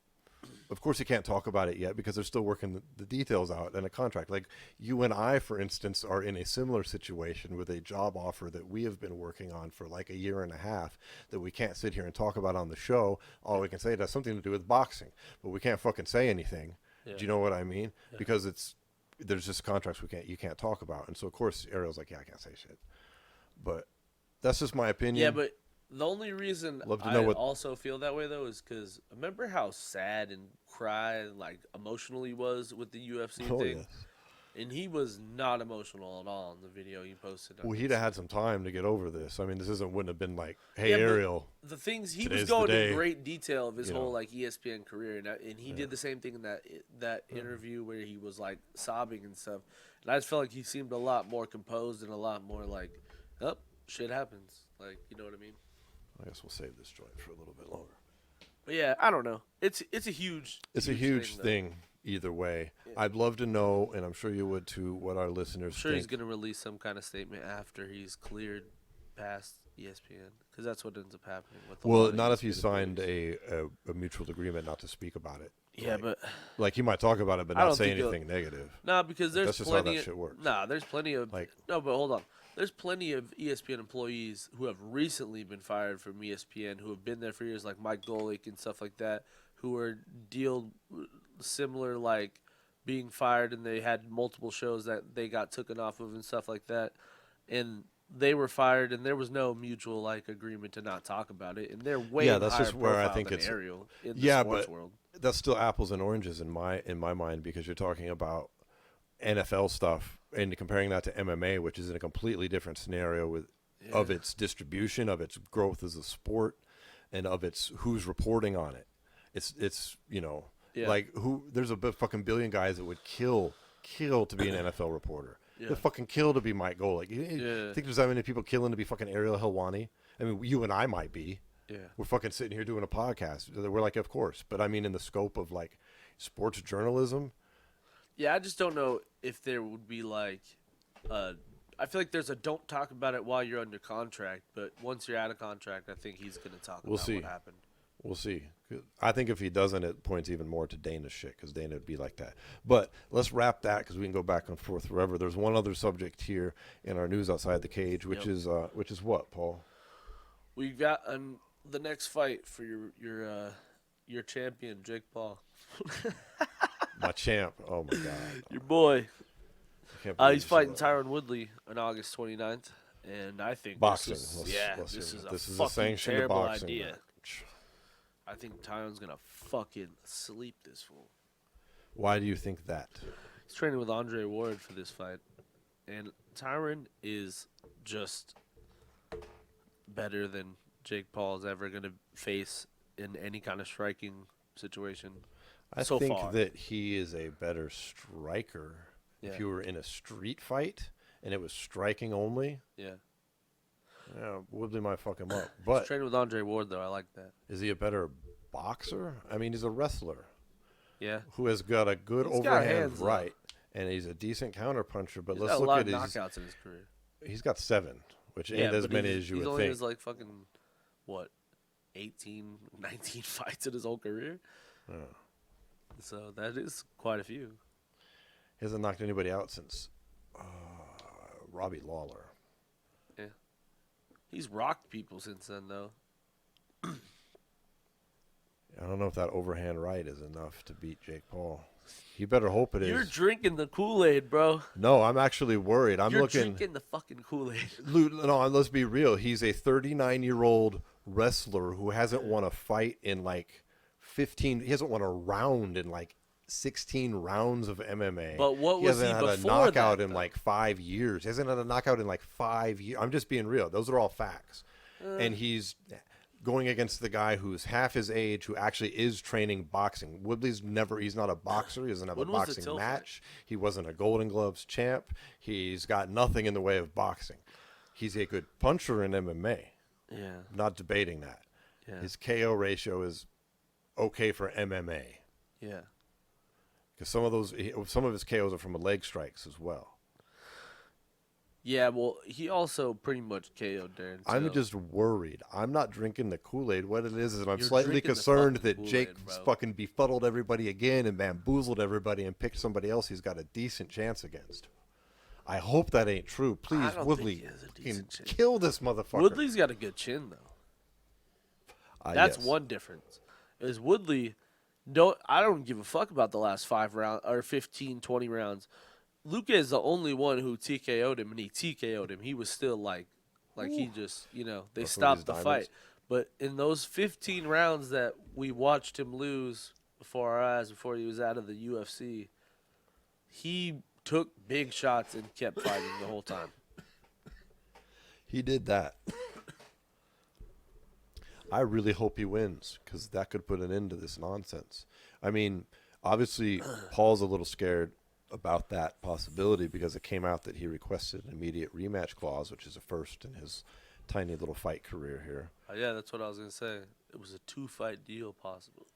of course he can't talk about it yet because they're still working the details out in a contract. Like you and I, for instance, are in a similar situation with a job offer that we have been working on for like a year and a half that we can't sit here and talk about on the show. All we can say it has something to do with boxing, but we can't fucking say anything. Yeah. Do you know what I mean? Yeah. Because there's just contracts you can't talk about, and so of course Ariel's like, I can't say shit, but that's just my opinion. Yeah, but the only reason I also feel that way, though, is because remember how sad and emotional he was with the UFC thing? Yes. And he was not emotional at all in the video he posted. Well, he'd have had some time to get over this. I mean, wouldn't have been like, hey, Ariel. The things he was going in great detail of his whole ESPN career, and he did the same thing in that interview where he was sobbing and stuff. And I just felt like he seemed a lot more composed and a lot more shit happens. You know what I mean? I guess we'll save this joint for a little bit longer. But yeah, I don't know. It's a huge thing either way. Yeah. I'd love to know, and I'm sure you would too, what our listeners think. I'm sure he's going to release some kind of statement after he's cleared past ESPN, because that's what ends up happening. With not if he signed a mutual agreement not to speak about it. Yeah, but he might talk about it, but not say anything negative. No, because there's that's plenty. Just how that shit works. There's plenty of no, but hold on. There's plenty of ESPN employees who have recently been fired from ESPN, who have been there for years, like Mike Golick and stuff like that, who were dealt similar, being fired, and they had multiple shows that they got taken off of and stuff like that, and they were fired, and there was no mutual agreement to not talk about it, and they're way that's just where I think it's Ariel in the sports world. That's still apples and oranges in my mind, because you're talking about NFL stuff and comparing that to MMA, which is in a completely different scenario of its distribution, of its growth as a sport, and of its who's reporting on it. It's like there's a fucking billion guys that would kill to be an NFL reporter. Yeah. They'd fucking kill to be Mike Golick. You think there's that many people killing to be fucking Ariel Helwani? I mean, you and I might be. Yeah. We're fucking sitting here doing a podcast. We're like, of course. But I mean, in the scope of like sports journalism. Yeah, I just don't know if there would be like, I feel like there's a don't talk about it while you're under contract, but once you're out of contract, I think he's going to talk about what happened. We'll see. I think if he doesn't, it points even more to Dana's shit because Dana would be like that. But let's wrap that because we can go back and forth forever. There's one other subject here in our news outside the cage, which is what, Paul? We've got the next fight for your champion, Jake Paul. My champ. Oh my God. Your boy. He's fighting Tyron. Tyron Woodley on August 29th, and I think Boxing. This is a fucking sanctioned terrible boxing idea. match. I think Tyron's gonna fucking sleep this fool. Why do you think that? He's training with Andre Ward for this fight, and Tyron is just better than Jake Paul is ever gonna face in any kind of striking situation. I think that he is a better striker. Yeah. If you were in a street fight and it was striking only, Yeah. Woodley might fuck him up. But He's training with Andre Ward, though. I like that. is he a better boxer? I mean, he's a wrestler. Yeah. Who has got a good He's got overhand hands, right, and he's a decent counterpuncher. But He's let's got a look lot at of his. knockouts in his career. He's got 7, which ain't as many as you would He's only think. has like fucking, what, 18, 19 fights in his whole career? Yeah. So that is quite a few. He hasn't knocked anybody out since Robbie Lawler. Yeah. He's rocked people since then, though. I don't know if that overhand right is enough to beat Jake Paul. You better hope it is. You're drinking the Kool-Aid, bro. No, I'm actually worried. You're drinking the fucking Kool-Aid. No, let's be real. He's a 39-year-old wrestler who hasn't won a fight in like 15. He hasn't won a round in like 16 rounds of MMA. But what was he hasn't had a before knockout that, in though? like 5 years. He hasn't had a knockout in like 5 years. I'm just being real. Those are all facts. And he's going against the guy who's half his age who actually is training boxing. He's not a boxer. He doesn't have a When was the boxing Till match. He wasn't a Golden Gloves champ. He's got nothing in the way of boxing. He's a good puncher in MMA. Yeah. Not debating that. Yeah. His KO ratio is okay for MMA. Yeah. Because some of his KOs are from leg strikes as well. Yeah, well, he also pretty much KO'd Darren Till. I'm just worried. I'm not drinking the Kool-Aid. What it is I'm You're slightly drinking the concerned fucking that Kool-Aid, Jake bro. fucking befuddled everybody again and bamboozled everybody and picked somebody else he's got a decent chance against. I hope that ain't true. Please, I don't think Woodley, he has a fucking decent chin. kill this motherfucker. Woodley's got a good chin, though. That's yes. one difference. Is Woodley I don't give a fuck about the last 5 rounds or 15, 20 rounds. Luca is the only one who TKO'd him, and he TKO'd him. He was still like he just, they Those stopped the diamonds. fight. But in those 15 rounds that we watched him lose before our eyes, before he was out of the UFC, he took big shots and kept fighting the whole time. He did that. I really hope he wins because that could put an end to this nonsense. I mean, obviously, Paul's a little scared about that possibility because it came out that he requested an immediate rematch clause, which is a first in his tiny little fight career here. Yeah, that's what I was going to say. It was a 2-fight deal possible.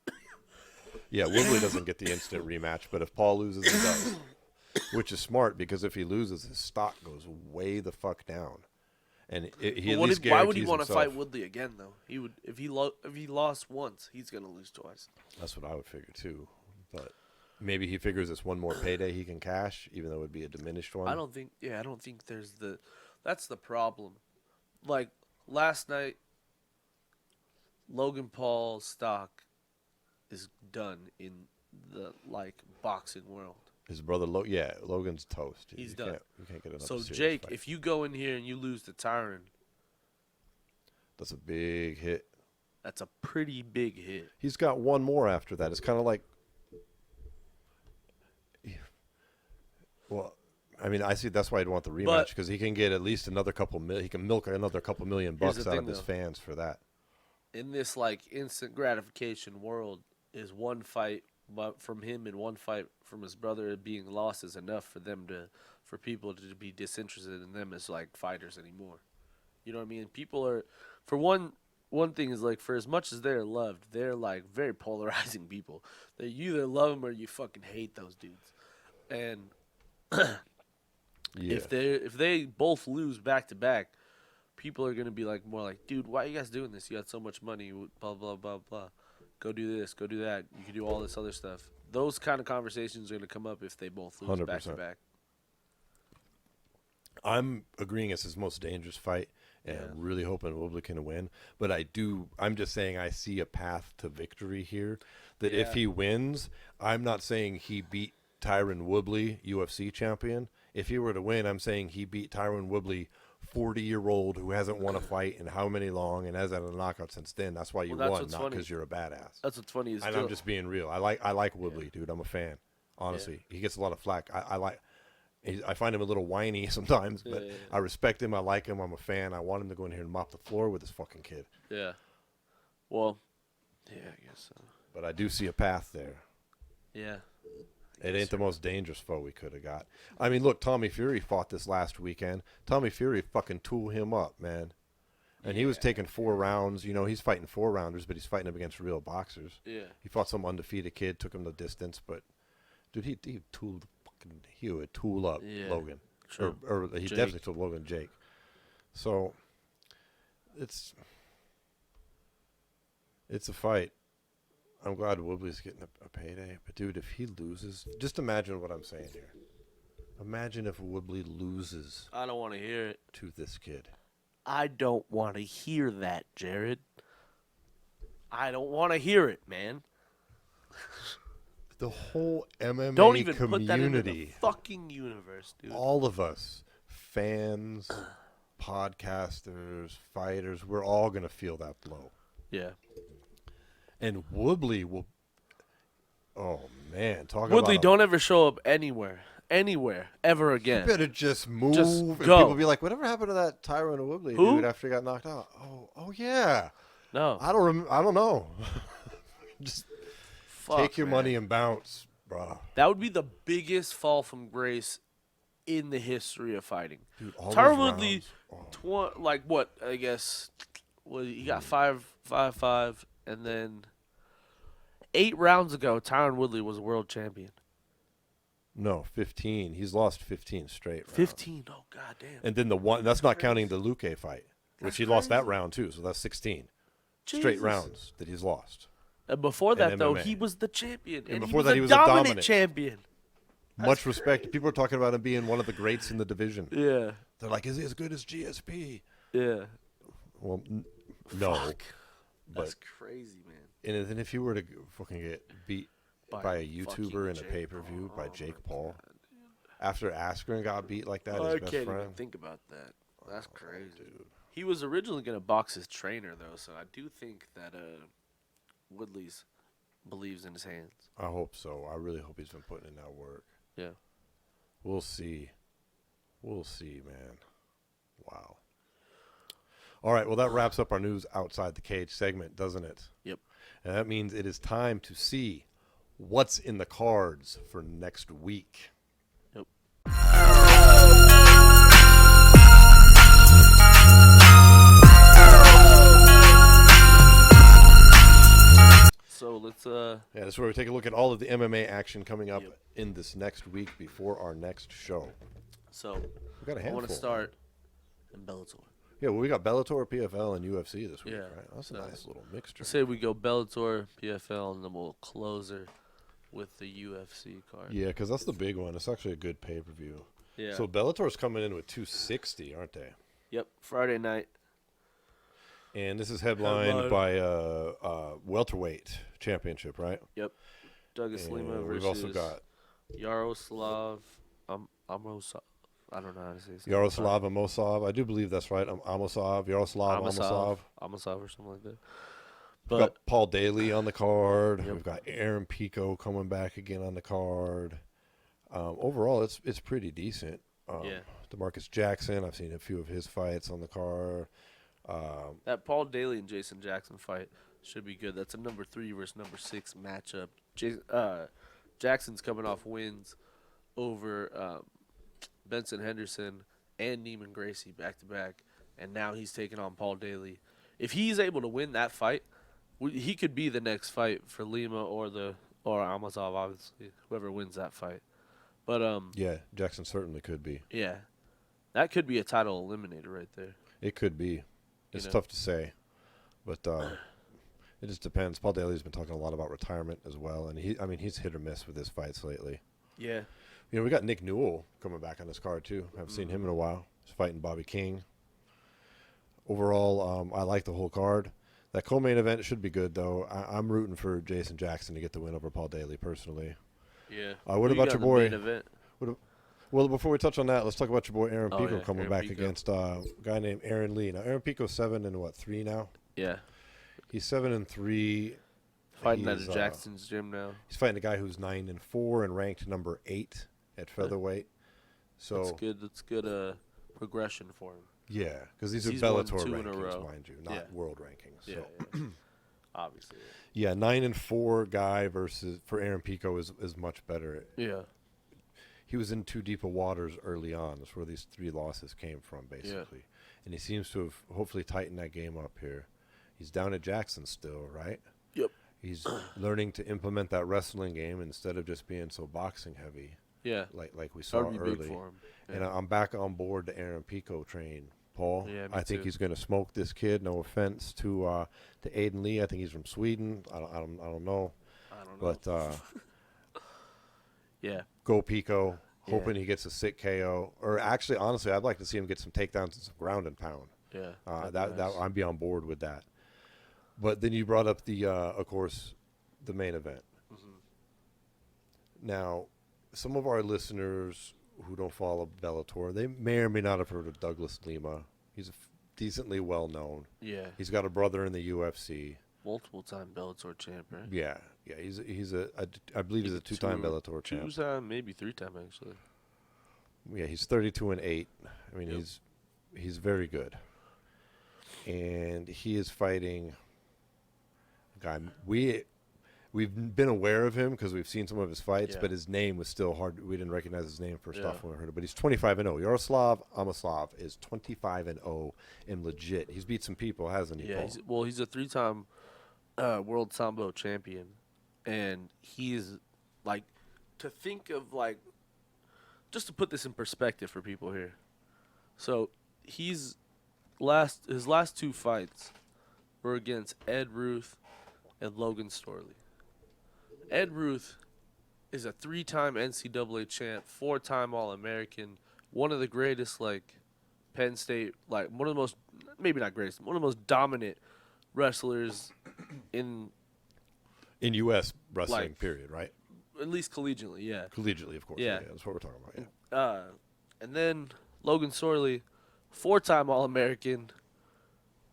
Yeah, Woodley doesn't get the instant rematch, but if Paul loses, he does. Which is smart because if he loses, his stock goes way the fuck down. And he at least why would he guarantees want to himself. fight Woodley again, though? He would if he lost once, he's going to lose twice. That's what I would figure too. But maybe he figures it's one more payday he can cash, even though it would be a diminished one. I don't think that's the problem. Like last night, Logan Paul's stock is done in the boxing world. His brother, Logan's toast. He's you done. You can't get enough. So serious Jake, fight. if you go in here and you lose to Tyron, That's a big hit. that's a pretty big hit. He's got one more after that. It's kind of like Well, I mean, I see that's why I'd want the rematch because he can get at least another couple million. He can milk another couple million bucks out of his fans for that. In this like instant gratification world, is one fight from him and one fight from his brother being lost is enough for people to be disinterested in them as like fighters anymore. You know what I mean? People are, for one thing is like, for as much as they're loved, they're like very polarizing people. They you either love them or you fucking hate those dudes. And Yeah. if they both lose back to back, people are gonna be like more like, dude, why are you guys doing this? You got so much money, blah blah blah blah. Go do this, go do that. You can do all this other stuff. Those kind of conversations are gonna come up if they both lose 100%. back to back. I'm agreeing it's his most dangerous fight and really hoping Woodley can win. But I'm just saying I see a path to victory here. That if he wins, I'm not saying he beat Tyron Woodley, UFC champion. If he were to win, I'm saying he beat Tyron Woodley, 40-year-old who hasn't won a fight in how many long and hasn't had a knockout since then. That's why you won, not because you're a badass. That's what's funny. And I'm just being real. I like Woodley, dude. I'm a fan. Honestly, he gets a lot of flack. I find him a little whiny sometimes, but I respect him. I like him. I'm a fan. I want him to go in here and mop the floor with this fucking kid. Yeah. Well, yeah, I guess so. But I do see a path there. Yeah. It ain't the most dangerous foe we could have got. I mean, look, Tommy Fury fought this last weekend. Tommy Fury fucking tooled him up, man. And he was taking 4 rounds. You know, he's fighting 4-rounders, but he's fighting them against real boxers. Yeah. He fought some undefeated kid, took him the distance, but dude, he would tool up Logan. True. Or he definitely told Logan Jake. So it's a fight. I'm glad Woodley's getting a payday. But dude, if he loses, just imagine what I'm saying here. Imagine if Woodley loses. I don't want to hear it. To this kid. I don't want to hear that, Jarrod. I don't want to hear it, man. The whole MMA don't even community, put that into the fucking universe, dude. All of us, fans, podcasters, fighters, we're all gonna feel that blow. Yeah. And Woodley will. Oh man, Woodley, don't ever show up anywhere, ever again. You better just move. Just and go. People be like, "Whatever happened to that Tyron Woodley dude after he got knocked out?" Oh yeah. No, I don't know. Just take your man. money and bounce, bro. That would be the biggest fall from grace in the history of fighting. Dude, Tyron Woodley, like what? I guess he got 5-5, and then 8 rounds ago, Tyron Woodley was a world champion. No, 15. He's lost 15 straight rounds. 15. Oh goddamn. And then the one that's not counting the Luque fight, which he lost that round too. So that's 16 straight rounds that he's lost. And before that, in though, MMA. he was the champion. And before he was a dominant champion. Much respect. People are talking about him being one of the greats in the division. Yeah. They're like, is he as good as GSP? Yeah. Well, no. Fuck. But, that's crazy, man. And then if you were to fucking get beat by a YouTuber in a pay-per-view by Jake Paul, after Askren got beat like that, his I best can't friend. even think about that. That's crazy. Dude. He was originally going to box his trainer, though, so I do think that Woodley's believes in his hands. I hope so. I really hope he's been putting in that work. Yeah. We'll see. We'll see, man. Wow. All right, well, that wraps up our news outside the cage segment, doesn't it? Yep. And that means it is time to see what's in the cards for next week. Yep. So let's yeah, that's where we take a look at all of the MMA action coming up in this next week before our next show. So we got a handful. I want to start in Bellator. Yeah, well, we got Bellator, PFL, and UFC this week, Yeah. right? That's a nice little mixture. Let's say we go Bellator, PFL, and then we'll close her with the UFC card. Yeah, because that's the big one. It's actually a good pay-per-view. Yeah. So Bellator's coming in with 260, aren't they? Yep, Friday night. And this is headlined by welterweight championship, right? Yep. Douglas Lima versus we've also got Yaroslav Amosov. I don't know how to say his name. Yaroslav Amosov. I do believe that's right. Amosov. Yaroslav Amosov. Amosov or something like that. We've got Paul Daly on the card. Yep. We've got Aaron Pico coming back again on the card. Overall, it's pretty decent. Yeah. DeMarcus Jackson, I've seen a few of his fights on the card. That Paul Daly and Jason Jackson fight should be good. That's a number 3 versus number 6 matchup. Jackson's coming off wins over Benson Henderson and Neiman Gracie back to back, and now he's taking on Paul Daly. If he's able to win that fight, he could be the next fight for Lima or Amazov, obviously, whoever wins that fight. But Yeah, Jackson certainly could be. yeah, that could be a title eliminator right there. It could be. It's tough to say, but it just depends. Paul Daly's been talking a lot about retirement as well, and he's hit or miss with his fights lately. Yeah. We got Nick Newell coming back on this card too. Haven't seen him in a while. He's fighting Bobby King. Overall, I like the whole card. That co-main event should be good though. I'm rooting for Jason Jackson to get the win over Paul Daly personally. Yeah. What Who about got your in the boy? main event? Well, before we touch on that, let's talk about your boy Aaron Oh, Pico yeah, coming Aaron back Pico. against a guy named Aaron Lee. Now Aaron Pico's 7-3 now. Yeah. He's 7-3. Fighting at He's, Jackson's gym now. He's fighting a guy who's 9-4 and ranked number 8 at featherweight. So That's good. That's good progression for him. yeah, because these are He's won Bellator 2 in a rankings, row. mind you, not Yeah. world rankings. Yeah. So. Yeah. Obviously. Yeah, 9-4 guy for Aaron Pico is much better. Yeah. He was in too deep of waters early on. That's where these 3 losses came from, basically. And he seems to have hopefully tightened that game up here. He's down at Jackson still, right? Yep. He's learning to implement that wrestling game instead of just being so boxing heavy, Yeah. like we That saw would be early. big for him. Yeah. And I'm back on board the Aaron Pico train, Paul. Yeah, me I think too. he's going to smoke this kid. No offense to Aiden Lee. I think he's from Sweden. I don't know. I don't know. But yeah. go Pico. Yeah. Hoping he gets a sick KO. Or actually, honestly, I'd like to see him get some takedowns and some ground and pound. Yeah. That I'd be on board with that. But then you brought up of course, the main event. Now, some of our listeners who don't follow Bellator, they may or may not have heard of Douglas Lima. He's decently well known. Yeah. He's got a brother in the UFC. Multiple time Bellator champ, right? Yeah. I believe he's a 2-time Bellator champ. 2-time, maybe 3-time actually. Yeah, he's 32-8. I mean, Yep. he's very good. And he is fighting a guy we've been aware of him because we've seen some of his fights, Yeah. but his name was still hard. We didn't recognize his name first off Yeah. when we heard it. But he's 25-0. Yaroslav Amaslav is 25-0 and legit. He's beat some people, hasn't he? Yeah. Paul? He's a 3-time world sambo champion, and he's like, to think of like, just to put this in perspective for people here. So his last 2 fights were against Ed Ruth and Logan Storley. Ed Ruth is a 3-time NCAA champ, 4-time All-American, one of the greatest, like, Penn State, like, one of the most, maybe not greatest, one of the most dominant wrestlers in, In U.S. wrestling, like- period, right? at least collegiately, yeah. Collegiately, of course. Yeah. That's what we're talking about. Yeah. And then Logan Storley, 4-time All-American,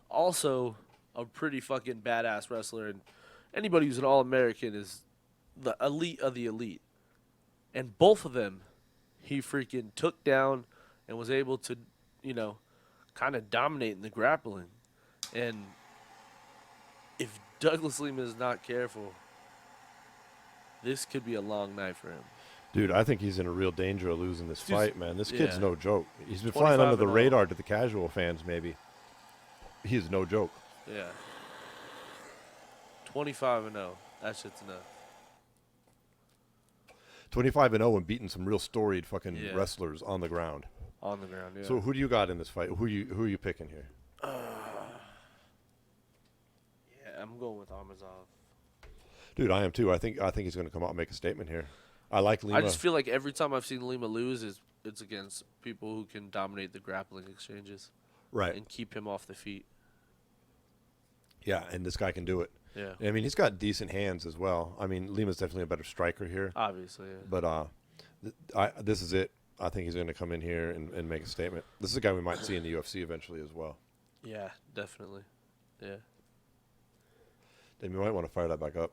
also a pretty fucking badass wrestler, and anybody who's an All-American is the elite of the elite. And both of them, he freaking took down and was able to, kind of dominate in the grappling. And if Douglas Lima is not careful, this could be a long night for him. Dude, I think he's in a real danger of losing this Dude's- fight, man. This kid's yeah. no joke. He's been flying under the 25-0. radar to the casual fans, maybe. He's no joke. Yeah. 25-0. That shit's enough. 25-0 and beating some real storied fucking Yeah. wrestlers on the ground. On the ground, yeah. So who do you got in this fight? Who are you picking here? Yeah, I'm going with Amazov. Dude, I am too. I think he's going to come out and make a statement here. I like Lima. I just feel like every time I've seen Lima lose, it's against people who can dominate the grappling exchanges right. and keep him off the feet. Yeah, and this guy can do it. Yeah. I mean, he's got decent hands as well. I mean, Lima's definitely a better striker here. Obviously, yeah. But this is it. I think he's going to come in here and make a statement. This is a guy we might see in the UFC eventually as well. Yeah, definitely. Yeah. Then we might want to fire that back up.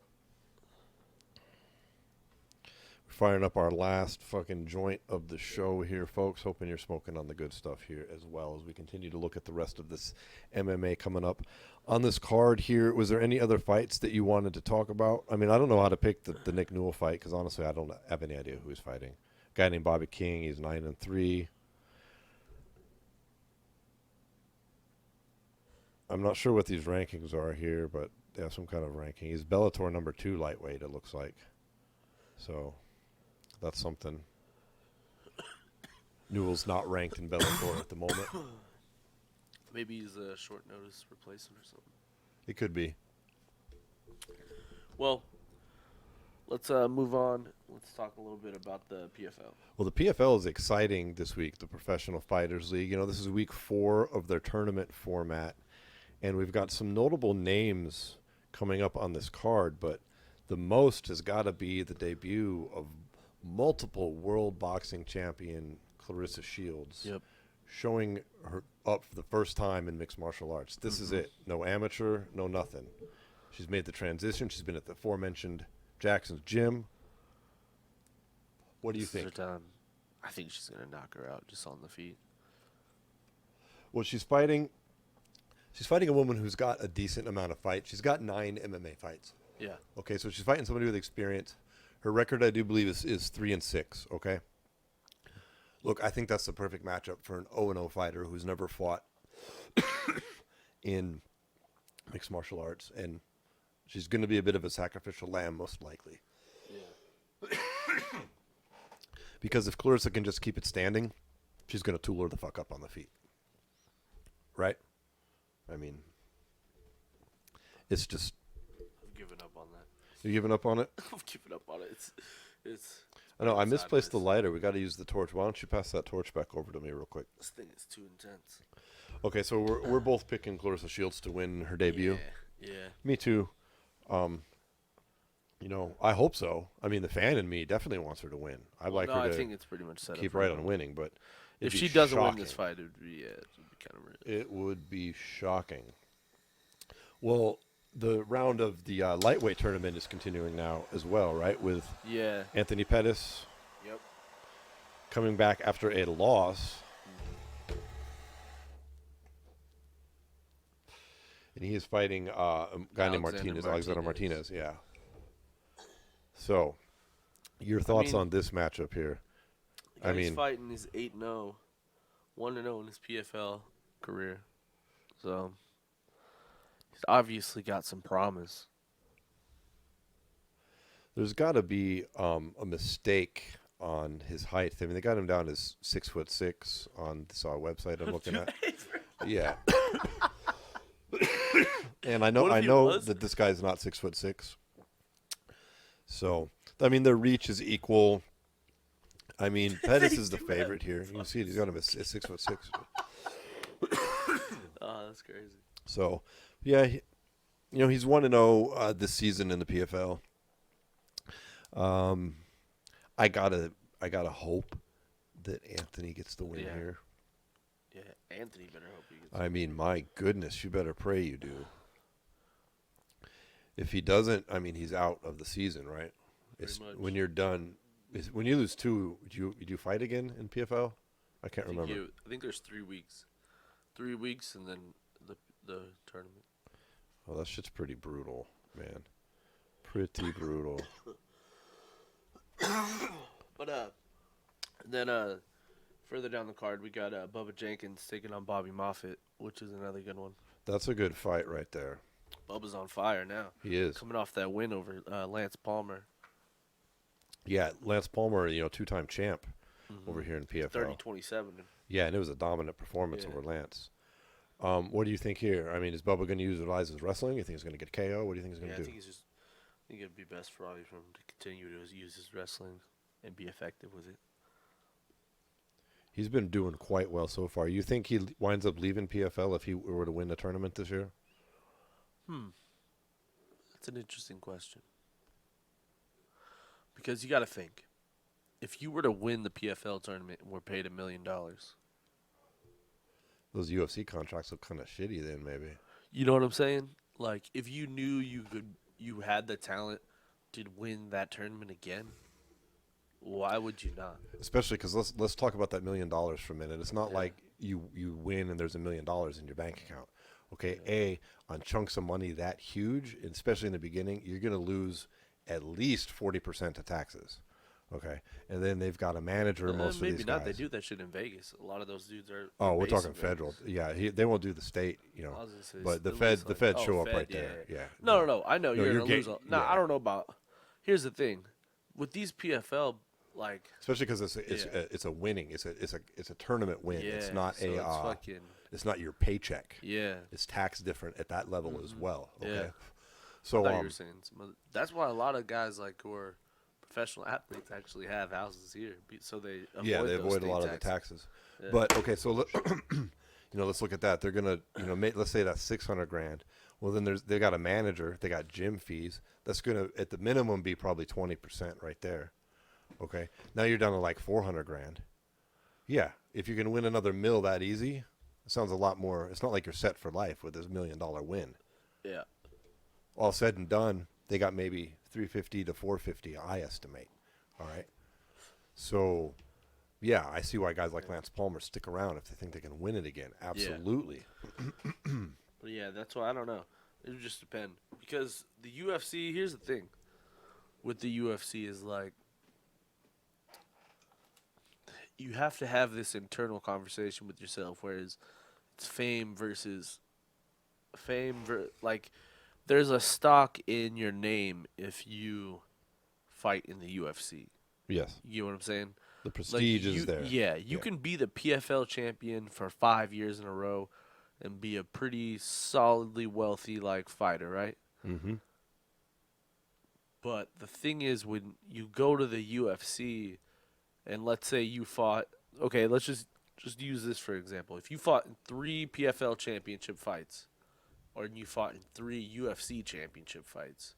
We Firing up our last fucking joint of the show here, folks. Hoping you're smoking on the good stuff here as well as we continue to look at the rest of this MMA coming up. On this card here, was there any other fights that you wanted to talk about? I mean, I don't know how to pick the Nick Newell fight because honestly, I don't have any idea who he's fighting. A guy named Bobby King. He's 9-3. I'm not sure what these rankings are here, but they have some kind of ranking. He's Bellator number 2 lightweight, it looks like. So that's something. Newell's not ranked in Bellator at the moment. Maybe he's a short notice replacement or something. It could be. Well, let's move on. Let's talk a little bit about the PFL. Well, the PFL is exciting this week, the Professional Fighters League. You know, this is week 4 of their tournament format, and we've got some notable names coming up on this card, but the most has got to be the debut of multiple world boxing champion Clarissa Shields. Yep. Showing her up for the first time in mixed martial arts. This is it. No amateur, no nothing. She's made the transition. She's been at the aforementioned Jackson's gym. What do you think? This is her time. I think she's going to knock her out just on the feet. Well, she's fighting a woman who's got a decent amount of fights. She's got 9 MMA fights. Yeah. Okay, so she's fighting somebody with experience. Her record, I do believe, is 3-6, okay? Look, I think that's the perfect matchup for an 0-0 fighter who's never fought in mixed martial arts. And she's going to be a bit of a sacrificial lamb, most likely. Yeah. Because if Clarissa can just keep it standing, she's going to tool her the fuck up on the feet. Right? I mean, it's just... I've given up on that. You giving up on it? I've given up on it. It's I know, I sideways. misplaced the lighter. We got to use the torch. Why don't you pass that torch back over to me real quick? This thing is too intense. Okay, so we're both picking Clarissa Shields to win her debut. Yeah. Me too. You know, I hope so. I mean, the fan in me definitely wants her to win. I'd like her I to think it's pretty much set keep up right for on winning, but if it'd she be doesn't win shocking. this fight, it would be kind of rude. It would be shocking. Well, the round of the lightweight tournament is continuing now as well, right? With Yeah. Anthony Pettis Yep. coming back after a loss. And he is fighting a guy named Alexander Martinez, yeah. So, your thoughts on this matchup here? The guy he's fighting is 8-0, 1-0 in his PFL career. So, he's obviously got some promise. There's got to be a mistake on his height. I mean, they got him down as 6'6" on this website I'm looking at. Yeah. And I know that this guy's not 6'6". So, I mean, their reach is equal. I mean, Pettis is the favorite here. You can see he's got him at 6'6". Oh, that's crazy. So, yeah, he's 1-0 this season in the PFL. I gotta hope that Anthony gets the win here. Yeah, Anthony better hope he gets. I mean, my goodness, you better pray you do. If he doesn't, I mean, he's out of the season, right? When you're done, when you lose 2, do you fight again in PFL? I can't remember. I think there's 3 weeks. 3 weeks and then the tournament. Oh, that shit's pretty brutal, man. Pretty brutal. But then further down the card, we got Bubba Jenkins taking on Bobby Moffitt, which is another good one. That's a good fight right there. Bubba's on fire now. He is. Coming off that win over Lance Palmer. Yeah, Lance Palmer, 2-time champ over here in PFL. 30-27. Yeah, and it was a dominant performance over Lance. What do you think here? I mean, is Bubba going to utilize his wrestling? You think he's going to get KO? What do you think he's going to do? I think it'd be best for him to continue to use his wrestling and be effective with it. He's been doing quite well so far. You think he winds up leaving PFL if he were to win the tournament this year? That's an interesting question. Because you got to think, if you were to win the PFL tournament and were paid $1 million, those UFC contracts look kind of shitty then, maybe. You know what I'm saying? Like, if you knew you had the talent to win that tournament again, Why would you not? Especially because let's talk about that $1 million for a minute. It's not like you win and there's $1 million in your bank account. Okay, on chunks of money that huge, and especially in the beginning, you're going to lose at least 40% of taxes. Okay, and then they've got a manager. Most of these maybe not. guys. They do that shit in Vegas. A lot of those dudes are. Oh, we're based talking in federal. Vegas. Yeah, they won't do the state, I was gonna say but the at Fed, least, the like- Fed oh, show up Fed, right yeah, there. Yeah. No. I know No, you're you're gonna lose. getting- Nah, yeah. I don't know about. Here's the thing, with these PFL, like. Especially because it's a winning. It's a tournament win. Yeah, it's not so it's fucking. It's not your paycheck. Yeah. It's tax different at that level as well. Okay. Yeah. So I thought you were saying that's why a lot of guys like who are professional athletes actually have houses here, so they avoid they those avoid a state lot of the taxes. taxes. Yeah. But okay, so let's look at that. They're gonna let's say that's $600,000. Well, then they got a manager. They got gym fees. That's gonna at the minimum be probably 20% right there. Okay. Now you're down to like $400,000. Yeah, if you can win another mil that easy, it sounds a lot more. It's not like you're set for life with this $1 million win. Yeah. All said and done, they got maybe 350 to 450, I estimate. All right. So, yeah, I see why guys like Lance Palmer stick around if they think they can win it again. Absolutely. But yeah, that's why I don't know. It would just depend because the UFC. Here's the thing, with the UFC is like you have to have this internal conversation with yourself, whereas it's fame versus like. There's a stock in your name if you fight in the UFC. Yes. You know what I'm saying? The prestige Like, is there. Yeah, you can be the PFL champion for 5 years in a row and be a pretty solidly wealthy like fighter, right? Mm-hmm. But the thing is when you go to the UFC and let's say you fought, okay, let's just use this for example. If you fought in 3 PFL championship fights or you fought in 3 UFC championship fights,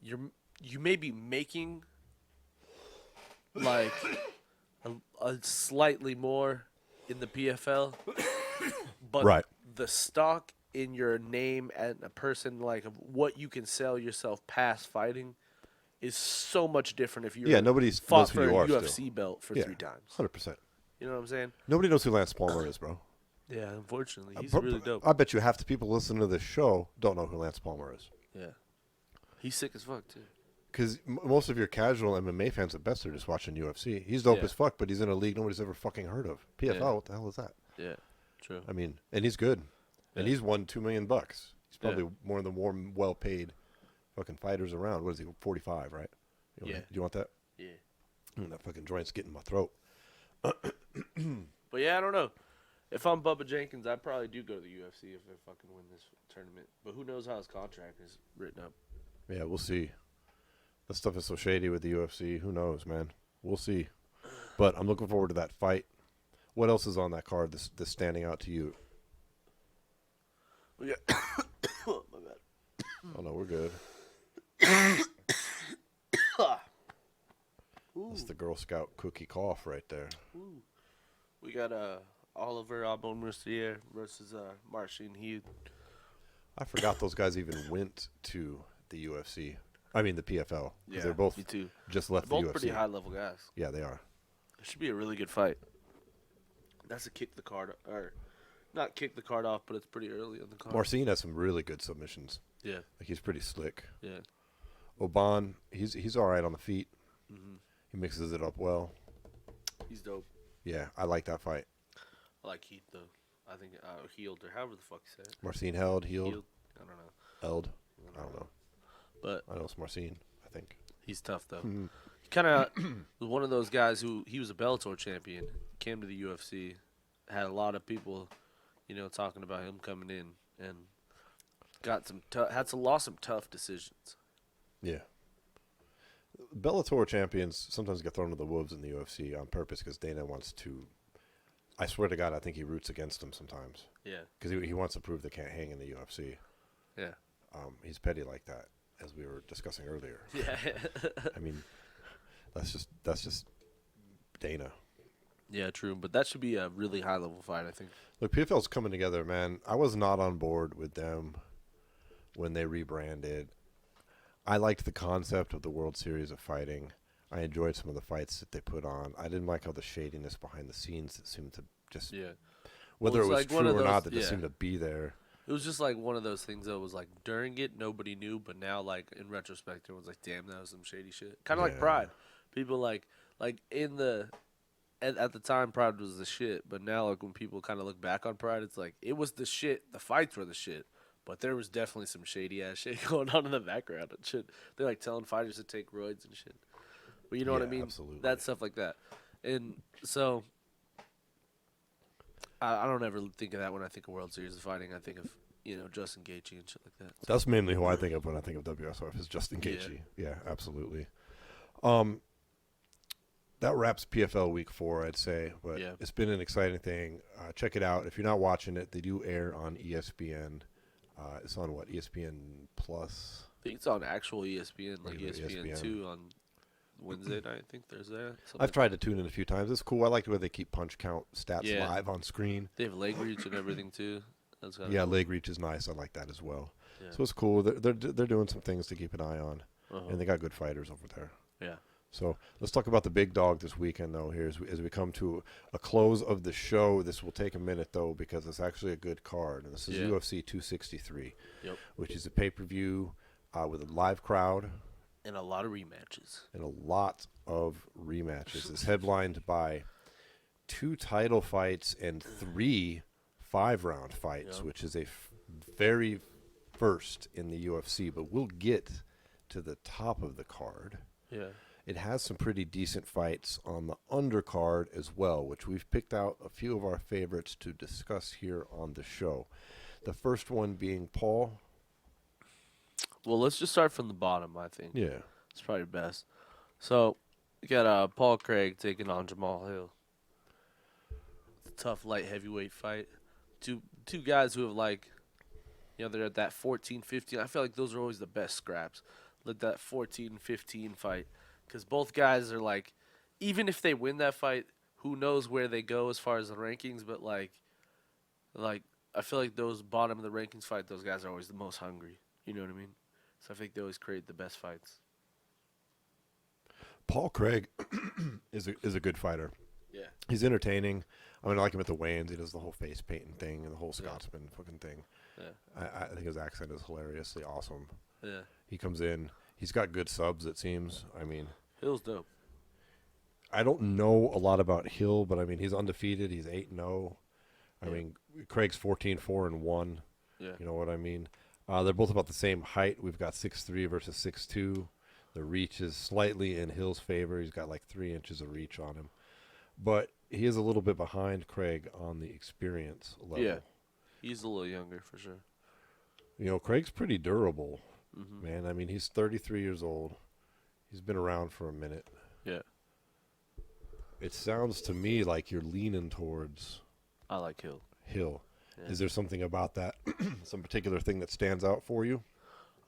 you may be making like a slightly more in the PFL, but Right. the stock in your name and a person like of what you can sell yourself past fighting is so much different if you're nobody fought knows who for you a are UFC still. belt for Yeah, 3 times. 100%. You know what I'm saying? Nobody knows who Lance Palmer is, bro. Yeah, unfortunately, he's Bro, really dope. I bet you half the people listening to this show don't know who Lance Palmer is. Yeah, he's sick as fuck too. Because most of your casual MMA fans at best are just watching UFC. He's dope Yeah. as fuck, but he's in a league nobody's ever fucking heard of. PFL, Yeah. what the hell is that? Yeah, true. I mean, and he's good. And Yeah. he's won $2 million. He's probably Yeah. one of the more well-paid fucking fighters around. What is he, 45, right? Yeah. Do you want that? Yeah, That fucking joint's getting in my throat. but yeah, I don't know. If I'm Bubba Jenkins, I probably do go to the UFC if I fucking win this tournament. But who knows how his contract is written up? Yeah, we'll see. That stuff is so shady with the UFC. Who knows, man? We'll see. But I'm looking forward to that fight. What else is on that card that's standing out to you? Yeah. Oh, my bad. Oh, no, we're good. That's the Girl Scout cookie cough right there. We got Oliver Aubin-Mercier versus Marcin Hughes. I forgot those guys even went to the UFC. I mean, the PFL. Yeah, They're both me too. just left Both the UFC. pretty high level guys. Yeah, they are. It should be a really good fight. That's a kick the card, or not kick the card off, but it's pretty early on the card. Marcin has some really good submissions. Yeah, Like, he's pretty slick. yeah. Oban, he's all right on the feet. Mm-hmm. He mixes it up well. He's dope. Yeah, I like that fight. I like Heath though. I think healed or however the fuck you say it. Marcin held, healed, I don't know, held. I don't know. but I know it's Marcin, I think. he's tough though. Mhm. He kind of was one of those guys who he was a Bellator champion, came to the UFC, had a lot of people, talking about him coming in, and got lost some tough decisions. Yeah. Bellator champions sometimes get thrown to the wolves in the UFC on purpose because Dana wants to. I swear to God, I think he roots against them sometimes Yeah, because he wants to prove they can't hang in the UFC. yeah, He's petty like that, as we were discussing earlier. yeah, I mean, that's just Dana. yeah. True, but that should be a really high level fight, I think. Look, PFL's coming together, man. I was not on board with them when they rebranded. I liked the concept of the World Series of Fighting. I enjoyed some of the fights that they put on. I didn't like all the shadiness behind the scenes that seemed to just, Yeah. whether Well, it was it's like one true of or those- not, that just yeah. seemed to be there. It was just like one of those things that was like during it nobody knew, but now like in retrospect everyone's like, damn, that was some shady shit. Kind of like Yeah. Pride. People like in the at the time Pride was the shit, but now like when people kind of look back on Pride, it's like it was the shit. The fights were the shit, but there was definitely some shady ass shit going on in the background and shit. They're like telling fighters to take roids and shit. But you know what I Yeah, mean? absolutely. That stuff like that. And so I don't ever think of that when I think of World Series of Fighting. I think of, Justin Gaethje and shit like that. So, That's mainly who I think of when I think of WSOF is Justin Gaethje. Yeah, absolutely. That wraps PFL Week 4, I'd say. But Yeah. it's been an exciting thing. Check it out. If you're not watching it, they do air on ESPN. It's on what, ESPN Plus? I think it's on actual ESPN, like Regular ESPN, ESPN. 2 on Wednesday night, I think, Thursday. something I've like tried to tune in a few times. It's cool. I like the way they keep punch count stats Yeah. live on screen. They have leg reach and everything, too. That's kinda Yeah, cool. leg reach is nice. I like that as well. Yeah. So it's cool. They're doing some things to keep an eye on, Uh-huh. and they got good fighters over there. Yeah. So let's talk about the big dog this weekend, though. Here, as we come to a close of the show, this will take a minute though because it's actually a good card, and this is Yeah. UFC 263, Yep. which is a pay-per-view with a live crowd And a lot of rematches. and a lot of rematches. It's headlined by 2 title fights and 3 5-round fights, Yep. which is a very first in the UFC. But we'll get to the top of the card. Yeah. It has some pretty decent fights on the undercard as well, which we've picked out a few of our favorites to discuss here on the show. The first one being Paul. Well, let's just start from the bottom, I think. Yeah. It's probably best. So, you got Paul Craig taking on Jamal Hill. It's a tough light heavyweight fight. Two guys who have they're at that 14-15. I feel like those are always the best scraps. Like that 14-15 fight. Because both guys are even if they win that fight, who knows where they go as far as the rankings, but like I feel like those bottom of the rankings fight, those guys are always the most hungry. You know what I mean? So I think they always create the best fights. Paul Craig is a good fighter. Yeah. He's entertaining. I mean, I like him at the weigh-ins. He does the whole face painting thing and the whole Scotsman fucking thing. Yeah. I think his accent is hilariously awesome. Yeah. He comes in. He's got good subs, it seems. I mean, Hill's dope. I don't know a lot about Hill, but I mean, he's undefeated. He's 8-0. I Yeah. mean, Craig's 14-4-1. Yeah. You know what I mean? They're both about the same height. We've got 6'3" versus 6'2". The reach is slightly in Hill's favor. He's got like 3 inches of reach on him. But he is a little bit behind Craig on the experience level. Yeah. He's a little younger for sure. You know, Craig's pretty durable, Mm-hmm. man. I mean, he's 33 years old. He's been around for a minute. Yeah. It sounds to me like you're leaning towards I like Hill. Hill. Yeah. Is there something about that, some particular thing that stands out for you?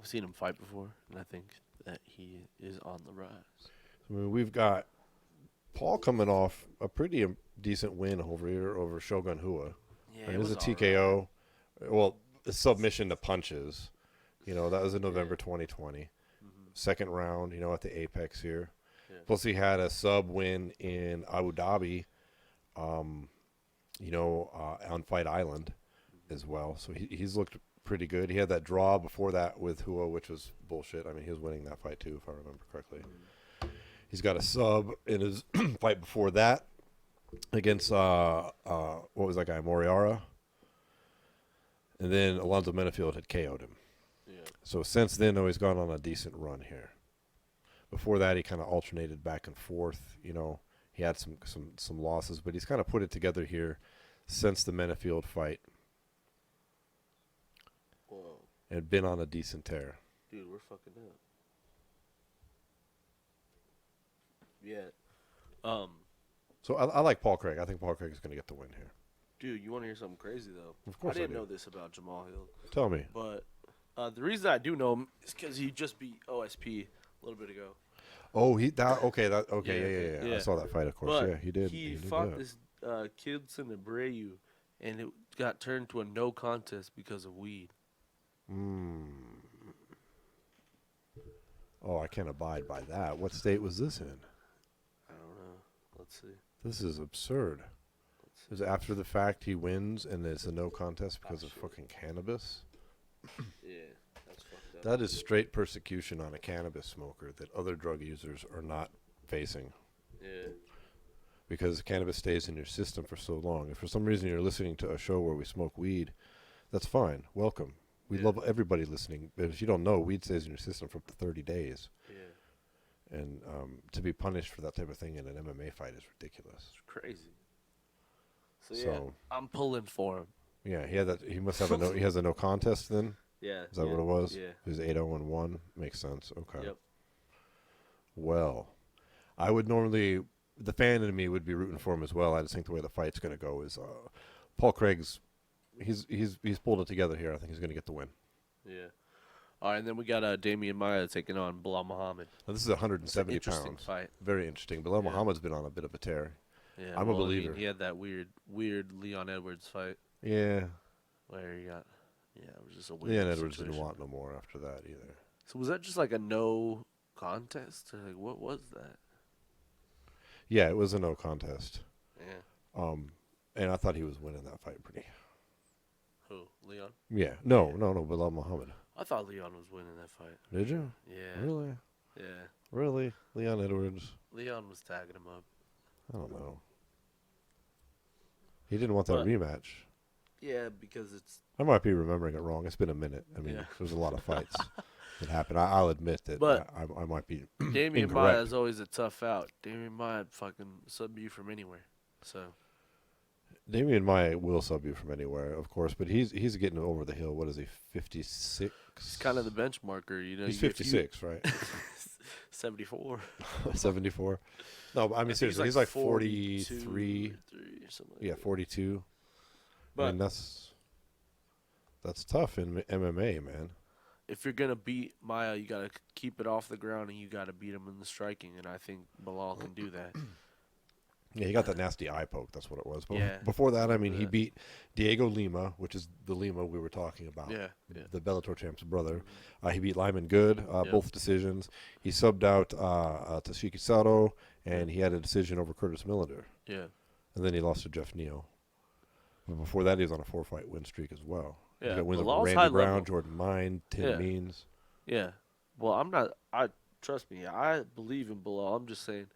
I've seen him fight before, and I think that he is on the rise. I mean, we've got Paul coming off a pretty decent win over here over Shogun Hua. Yeah, I mean, it was a TKO. Well, a submission to punches. You know, that was in November 2020. Mm-hmm. Second round, at the Apex here. Yeah. Plus, he had a sub win in Abu Dhabi, on Fight Island as well. So he's looked pretty good. He had that draw before that with Hua, which was bullshit. I mean, he was winning that fight too, if I remember correctly. He's got a sub in his fight before that against, what was that guy, Moriara? And then Alonzo Menafield had KO'd him. Yeah. So since then, though, he's gone on a decent run here. Before that, he kind of alternated back and forth. He had some losses, but he's kind of put it together here since the Menafield fight Whoa. and been on a decent tear. Dude, we're fucking up. Yeah. So I like Paul Craig. I think Paul Craig is going to get the win here. Dude, you want to hear something crazy, though? Of course I didn't do. know this about Jamal Hill. Tell me. But the reason I do know him is because he just beat OSP a little bit ago. Oh, okay, Yeah. I saw that fight, of course. But Yeah, he did. He did fought that. this Kidson Abreu, and it got turned to a no contest because of weed. Oh, I can't abide by that. What state was this in? Let's see. This is absurd. Is it after the fact he wins and it's a no contest because of fucking cannabis? Yeah, that's fucked up. That is straight persecution on a cannabis smoker that other drug users are not facing. Yeah. Because cannabis stays in your system for so long. If for some reason you're listening to a show where we smoke weed, that's fine. Welcome. We love everybody listening. But if you don't know, weed stays in your system for up to 30 days. Yeah. And to be punished for that type of thing in an MMA fight is ridiculous. It's crazy. So, So I'm pulling for him. yeah, he must have he has a no contest then? Yeah. Is that what it was? Yeah. He was 8-0-1. Makes sense. Okay. Yep. Well, I would normally, the fan in me would be rooting for him as well. I just think the way the fight's going to go is Paul Craig's, he's pulled it together here. I think he's going to get the win. Yeah. All right, and then we got Damian Maia taking on Bilal Muhammad. Now, this is 170 interesting pounds. fight. Very interesting. Bilal Muhammad's been on a bit of a tear. Yeah, I'm a believer. I mean, he had that weird Leon Edwards fight Yeah. where he got, it was just a weird Leon Edwards situation. didn't want no more after that either. So was that just like a no contest? Or like, what was that? Yeah, it was a no contest. Yeah. And I thought he was winning that fight pretty. Who? Leon? Yeah. No, Bilal Muhammad. I thought Leon was winning that fight. Did you? Yeah. Really? Yeah. Really? Leon Edwards? Leon was tagging him up. I don't know. He didn't want that But- rematch. Yeah, because it's I might be remembering it wrong. It's been a minute. I mean, Yeah. there's a lot of fights that happened. I'll admit that But- I might be Damian incorrect. Maia is always a tough out. Damian Maia fucking sub you from anywhere. So Damian Maia will sub you from anywhere, of course, but he's getting over the hill. What is he, 56? he's kind of the benchmarker, you know. He's you- if you- 56, right? 74. 74. No, but I mean, I think seriously, he's like 43. 43 or something like Yeah, that. 42. But and that's tough in MMA, man. if you're gonna beat Maia, you gotta keep it off the ground and you gotta beat him in the striking, and I think Bilal can do that. Yeah, he got that nasty eye poke. That's what it was. But Yeah. before that, I mean, he Yeah. beat Diego Lima, which is the Lima we were talking about. Yeah. The Bellator champ's brother. He beat Lyman Good, Yep. both decisions. He subbed out Tashiki Sato, and he had a decision over Curtis Millender. Yeah. And then he lost to Jeff Neal. But before that, he was on a 4-fight win streak as well. He Yeah. got wins over Bilal's Randy high Brown, level. Jordan Mine, Tim Yeah. Means. Yeah. Well, I'm not. Trust me. I believe in Bilal. I'm just saying,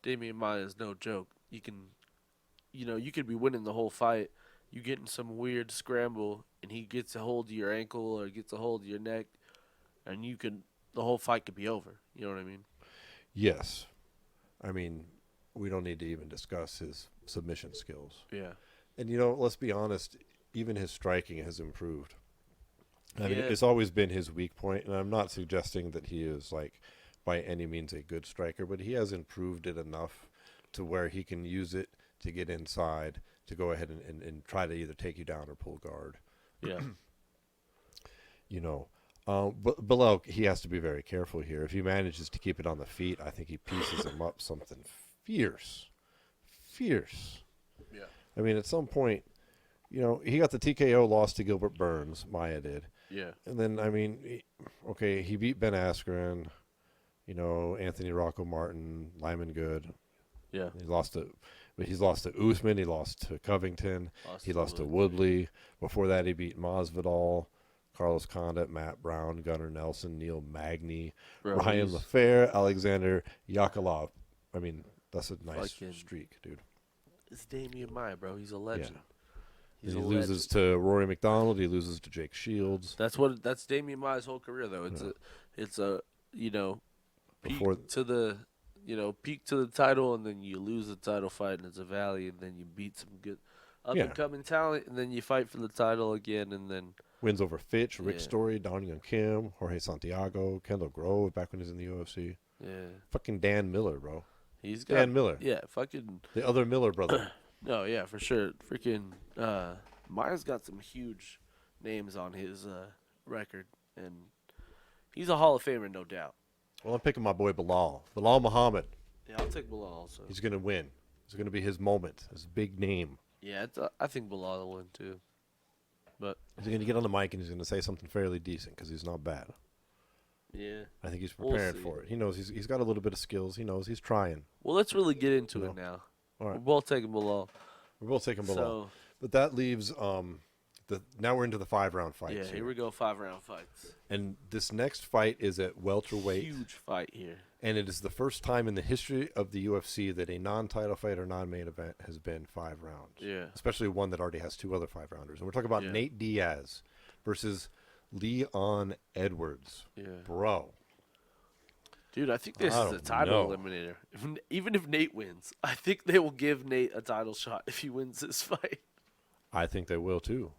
Damian Maia is no joke. You could be winning the whole fight. You get in some weird scramble, and he gets a hold of your ankle or gets a hold of your neck, and the whole fight could be over. You know what I mean? Yes. I mean, we don't need to even discuss his submission skills. Yeah. And, let's be honest, even his striking has improved. I mean, Yeah. it's always been his weak point, and I'm not suggesting that he is, by any means a good striker, but he has improved it enough to where he can use it to get inside, to go ahead and try to either take you down or pull guard. Yeah. But Bilal, he has to be very careful here. If he manages to keep it on the feet, I think he pieces him up something fierce. Fierce. Yeah. I mean, at some point, he got the TKO loss to Gilbert Burns, Maia did. Yeah. And then, I mean, he beat Ben Askren, Anthony Rocco Martin, Lyman Good. Yeah. He's lost to Usman. He lost to Covington. He lost to Woodley. Before that, he beat Masvidal, Carlos Condit, Matt Brown, Gunnar Nelson, Neil Magny, Ryan LaFair, Alexander Yakovlev. I mean, that's a nice streak, dude. It's Damian Maia, bro. He's a legend. He loses to Rory McDonald. He loses to Jake Shields. That's Damian Maia's whole career, though. It's a peak to the title, and then you lose the title fight, and it's a valley, and then you beat some good up and coming talent, and then you fight for the title again, and then wins over Fitch, Rick Story, Don Young Kim, Jorge Santiago, Kendall Grove back when he was in the UFC. Yeah. Fucking Dan Miller, bro. He's got Dan Miller. Yeah, fucking the other Miller brother. No, yeah, for sure. Freaking Maia's got some huge names on his record, and he's a Hall of Famer, no doubt. Well, I'm picking my boy Bilal Muhammad. Yeah, I'll take Bilal also. He's gonna win. It's gonna be his moment, his big name. Yeah, I think Bilal will win too. But he's gonna get on the mic and he's gonna say something fairly decent because he's not bad. Yeah. I think he's We'll preparing see. for it. He knows he's got a little bit of skills. He knows he's trying. Well, let's really get into No. it now. All right. We're both taking below. We're both taking below. So, But that leaves now we're into the 5-round fights. yeah, here we go. 5-round fights. And this next fight is at welterweight. Huge fight here. And it is the first time in the history of the UFC that a non-title fight or non-main event has been 5 rounds. Yeah. Especially one that already has 2 other 5-rounders. And we're talking about Yeah. Nate Diaz versus Leon Edwards. Yeah. Bro. Dude, I think this I is a don't title know. eliminator. Even if Nate wins, I think they will give Nate a title shot if he wins this fight. I think they will too.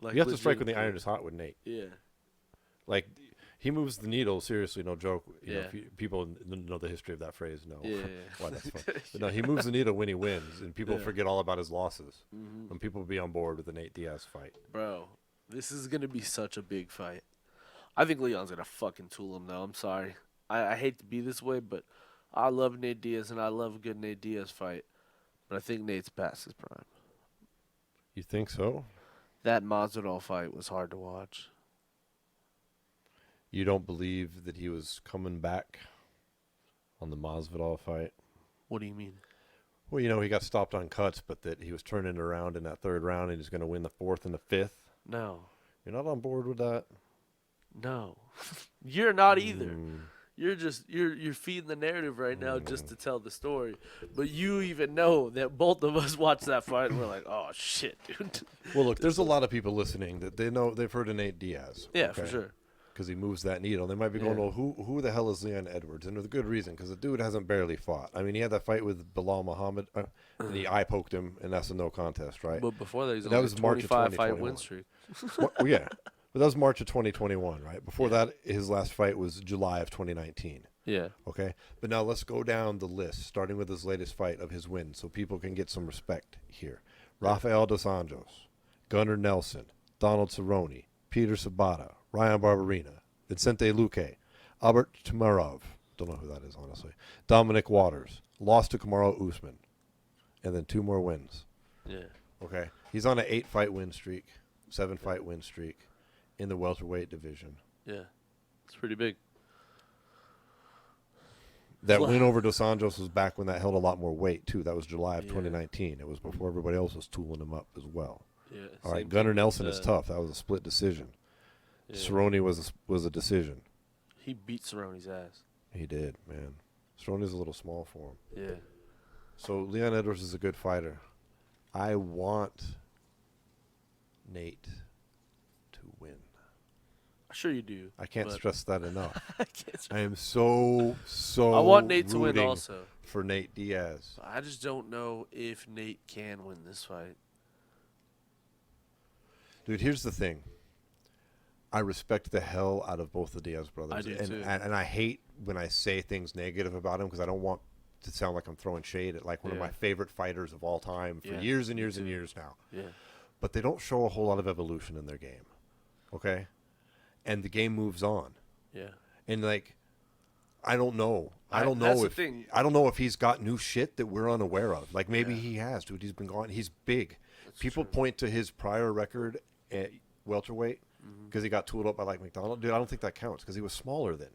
Like, You have to strike when the legitimately. iron is hot with Nate. Yeah. Like, he moves the needle, seriously, no joke. You know, Yeah. if people know the history of that phrase, no. Yeah. Why that's fun. But no, he moves the needle when he wins, and people Yeah. forget all about his losses. Mm-hmm. And people will be on board with the Nate Diaz fight. Bro, this is going to be such a big fight. I think Leon's going to fucking tool him, though. I'm sorry. I hate to be this way, but I love Nate Diaz, and I love a good Nate Diaz fight. But I think Nate's past his prime. You think so? That Masvidal fight was hard to watch. You don't believe that he was coming back on the Masvidal fight? What do you mean? Well, you know, he got stopped on cuts, but that he was turning it around in that 3rd round, and he's going to win the 4th and the 5th. No. You're not on board with that? No. You're not either. Mm. You're feeding the narrative right now just to tell the story. But you even know that both of us watched that fight and we're like, oh shit, dude. Well, look, there's a lot of people listening that they've heard of Nate Diaz. Yeah, for sure. Because he moves that needle. They might be going, Yeah. well, who the hell is Leon Edwards? And with a good reason, because the dude hasn't barely fought. I mean, he had that fight with Bilal Muhammad, and he eye poked him, and that's a no contest, right? But before that, he's That on a was March of 25 fight 2021. win streak. Well, yeah. But that was March of 2021, right? Before that, his last fight was July of 2019. Yeah. Okay? But now let's go down the list, starting with his latest fight of his win, so people can get some respect here. Rafael dos Anjos, Gunnar Nelson, Donald Cerrone, Peter Sabata, Ryan Barberena, Vicente Luque, Albert Tumarov, don't know who that is, honestly, Dominic Waters, lost to Kamaru Usman, and then 2 more wins. Yeah. Okay? He's on an 8-fight win streak, 7-fight win streak in the welterweight division. Yeah. It's pretty big. That Well- win over Dos Anjos was back when that held a lot more weight, too. That was July of Yeah. 2019. It was before everybody else was tooling him up as well. Yeah. All right, same Gunnar thing Nelson with, is tough. That was a split decision. Yeah. Cerrone was a decision. He beat Cerrone's ass. He did, man. Cerrone's a little small for him. Yeah. So Leon Edwards is a good fighter. I want Nate to win. Sure you do. I can't but stress that enough. I can't. I am so I want Nate to win rooting also. for Nate Diaz. I just don't know if Nate can win this fight. Dude, here's the thing. I respect the hell out of both the Diaz brothers. I do, and, too. and I hate when I say things negative about him because I don't want to sound like I'm throwing shade at like one of Yeah. my favorite fighters of all time for Yeah, years and me years and too. years now. Yeah. But they don't show a whole lot of evolution in their game. Okay? And the game moves on. Yeah. And like I don't know. I I- don't that's know the if thing. I don't know if he's got new shit that we're unaware of. Like maybe Yeah. he has, dude. He's been gone. He's big. That's People true. point to his prior record at welterweight Mm-hmm. because he got tooled up by like McDonald. Dude, I don't think that counts because he was smaller then.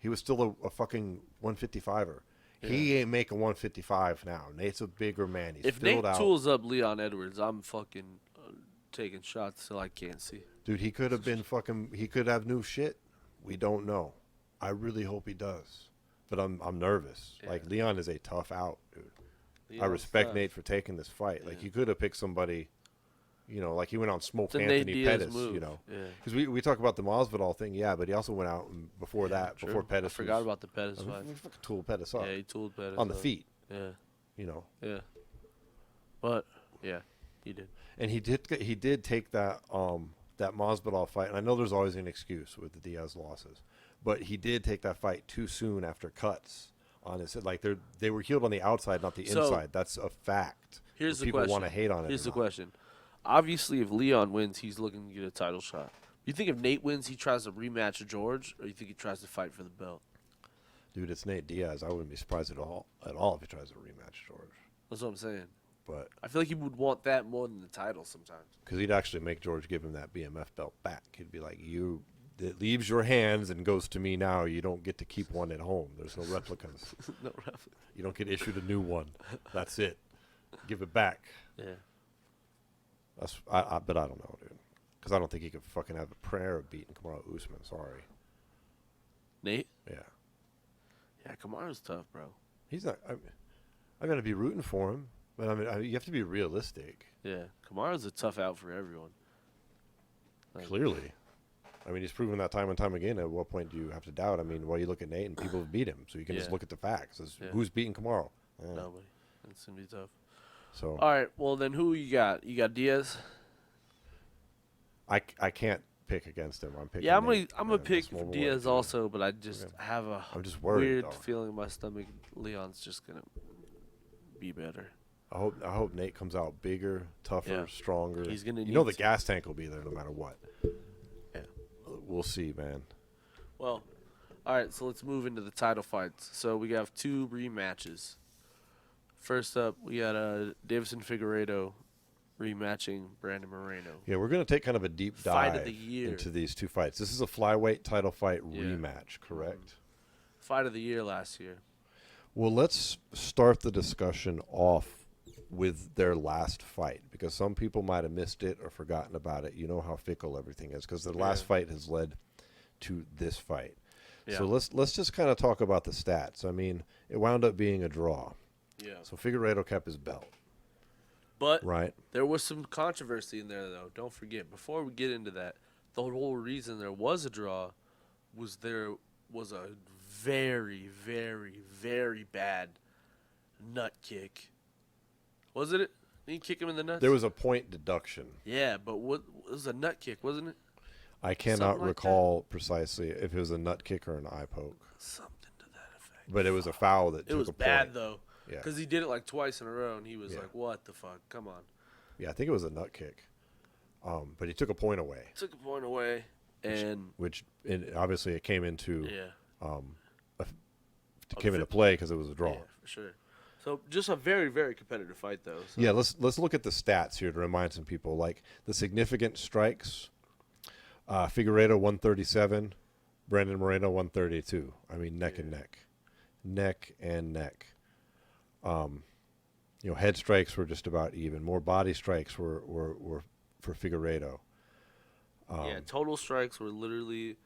He was still a fucking 155er. He ain't making 155 now. Nate's a bigger man. He's If filled Nate out. tools up Leon Edwards, I'm fucking taking shots till I can't see. Dude, he could have been fucking. He could have new shit. We don't know. I really hope he does, but I'm nervous. Yeah. Like Leon is a tough out, dude. I Leon's respect tough. Nate for taking this fight. Like Yeah. he could have picked somebody, you know, like he went on Smoke It's a Nate Anthony Diaz Pettis, move. you know, Yeah. because we talk about the Masvidal thing, yeah, but he also went out and before that, True. before Pettis. I forgot was, about the Pettis I mean, fight. he fucking tooled Pettis up Yeah, he tooled Pettis on the up. feet, Yeah. you know, Yeah. But yeah, he did. and he did take that that Masvidal fight, and I know there's always an excuse with the Diaz losses, but he did take that fight too soon after cuts on his like they were healed on the outside, not the So, inside. That's a fact. Here's the People question. want to hate on it. Here's or the not. question. Obviously, if Leon wins, he's looking to get a title shot. You think if Nate wins, he tries to rematch George, or you think he tries to fight for the belt? Dude, it's Nate Diaz. I wouldn't be surprised at all if he tries to rematch George. That's what I'm saying. But I feel like he would want that more than the title sometimes. because he'd actually make George give him that BMF belt back. He'd be like, it leaves your hands and goes to me now. You don't get to keep one at home. There's no replicas. No reference. You don't get issued a new one. That's it. Give it back. Yeah. But I don't know, dude. Because I don't think he could fucking have a prayer of beating Kamaru Usman. Sorry. Nate? Yeah. Yeah, Kamaru's tough, bro. He's not. I'm going to be rooting for him. But I mean, you have to be realistic. Yeah. Kamaru's a tough out for everyone. Like, Clearly. I mean, he's proven that time and time again. At what point do you have to doubt? I mean, well, you look at Nate and people have beat him. So you can just look at the facts. Who's beating Kamaru? Nobody. It's going to be tough. So. All right. Well, then who you got? You got Diaz? I can't pick against him. I'm picking. Yeah, Nate, I'm gonna pick Diaz also, but I just have a I'm just worried, weird feeling in my stomach. Leon's just gonna be better. I hope Nate comes out bigger, tougher, stronger. He's gonna. You know the gas tank will be there no matter what. Yeah. We'll see, man. Well, all right. So let's move into the title fights. So we have 2 rematches. First up, we got Davison Figueiredo rematching Brandon Moreno. Yeah, we're going to take kind of a deep Fight dive of the year. into these 2 fights. This is a flyweight title fight rematch, correct? Fight of the year last year. Well, let's start the discussion off with their last fight because some people might have missed it or forgotten about it. You know how fickle everything is because the last fight has led to this fight. Yeah. So let's just kind of talk about the stats. I mean, it wound up being a draw. Yeah. So Figueiredo kept his belt. But right. There was some controversy in there, though. Don't forget, before we get into that, the whole reason there was a draw was there was a very, very, very bad nut kick. Was it? Did he kick him in the nuts? There was a point deduction. Yeah, but it was a nut kick, wasn't it? I cannot recall precisely if it was a nut kick or an eye poke. Something to that effect. But it was a foul that took a point. It was bad, though. Yeah. Because he did it like twice in a row, and he was like, what the fuck? Come on. Yeah, I think it was a nut kick. But he took a point away. Took a point away, and... Which obviously it came into... Yeah. Came into play because it was a draw. Yeah, for sure. So just a very, very competitive fight, though. So. Yeah, let's look at the stats here to remind some people. Like, the significant strikes, Figueiredo 137, Brandon Moreno 132. I mean, neck and neck. Neck and neck. Head strikes were just about even. More body strikes were for Figueiredo. Total strikes were literally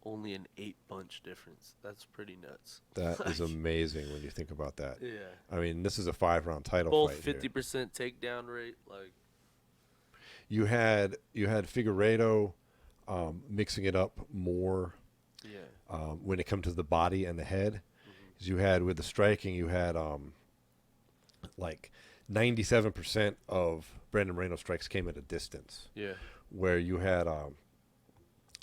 only an 8-punch difference. That's pretty nuts. That is amazing when you think about that. Yeah. I mean, this is a 5-round title Both fight. 50% takedown rate. Like, you had Figueiredo mixing it up more. Yeah. When it comes to the body and the head, because you had with the striking, you had like 97% of Brandon Moreno's strikes came at a distance. Yeah. Where you had a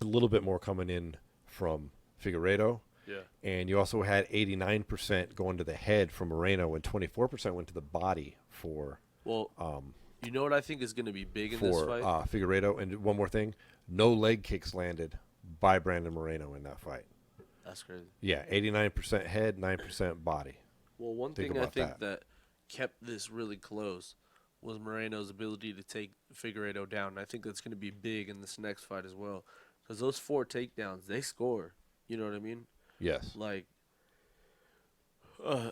little bit more coming in from Figueiredo. Yeah. And you also had 89% going to the head from Moreno and 24% went to the body for you know what I think is going to be big in this fight? Figueiredo. And one more thing, no leg kicks landed by Brandon Moreno in that fight. That's crazy. Yeah, 89% head, 9% body. Well, one thing I think that kept this really close was Moreno's ability to take Figueiredo down. And I think that's going to be big in this next fight as well. Because those 4 takedowns, they score. You know what I mean? Yes. Like,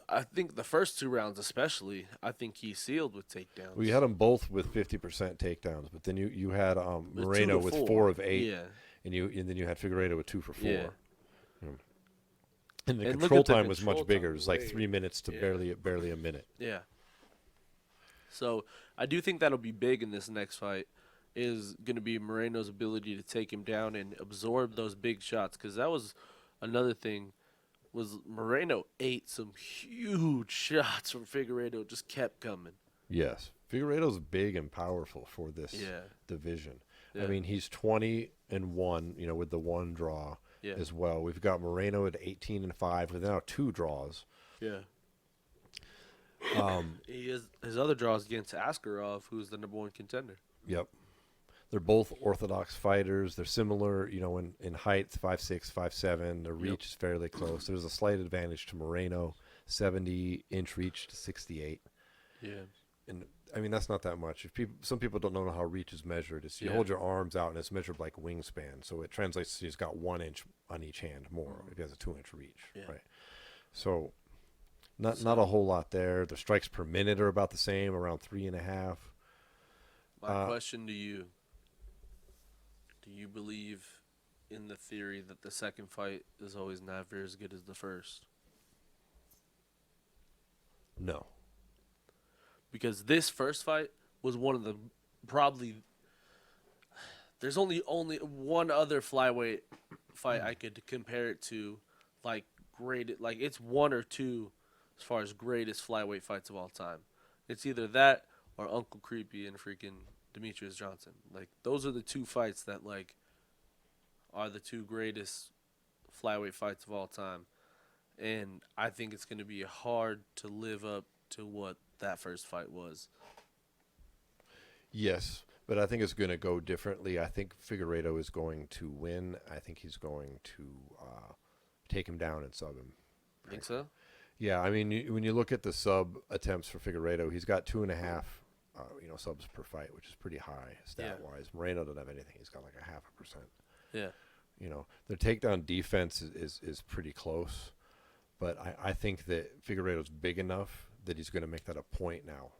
I think the first 2 rounds especially, I think he sealed with takedowns. Well, you had them both with 50% takedowns, but then you had Moreno with 4 of 8. Yeah. And then you had Figueiredo with 2 for 4. Yeah. And the control time was much bigger. It was like 3 minutes to barely a minute. Yeah. So I do think that'll be big in this next fight. Is going to be Moreno's ability to take him down and absorb those big shots. Because that was another thing. Was Moreno ate some huge shots from Figueiredo. Just kept coming. Yes. Figueiredo's big and powerful for this division. Yeah. I mean, he's 20-1, with the 1 draw as well. We've got Moreno at 18-5 with now 2 draws. Yeah. His other draws against Askarov, who's the #1 contender. Yep. They're both orthodox fighters. They're similar, in height, 5'6", 5'7". Their reach is fairly close. There's a slight advantage to Moreno, 70-inch reach to 68. Yeah. And I mean, that's not that much. Some people don't know how reach is measured. It's you Yeah. hold your arms out and it's measured like wingspan. So it translates to he's got 1 inch on each hand more if he has a 2-inch reach, Yeah. right? So not So- a whole lot there. The strikes per minute are about the same, around 3.5. My question to you: do you believe in the theory that the second fight is always never as good as the first? No. Because this first fight was one of the probably. There's only one other flyweight fight I could compare it to, like like it's one or two as far as greatest flyweight fights of all time. It's either that or Uncle Creepy and freaking Demetrius Johnson. Like those are the two fights that like are the two greatest flyweight fights of all time. And I think it's going to be hard to live up to what that first fight was. Yes, but I think it's going to go differently. I think Figueiredo is going to win. I think he's going to take him down and sub him. Think so? Yeah, I mean, when you look at the sub attempts for Figueiredo, he's got 2.5, subs per fight, which is pretty high stat-wise. Moreno doesn't have anything; he's got like 0.5%. Yeah. Their takedown defense is pretty close, but I think that Figueiredo's big enough that he's going to make that a point now.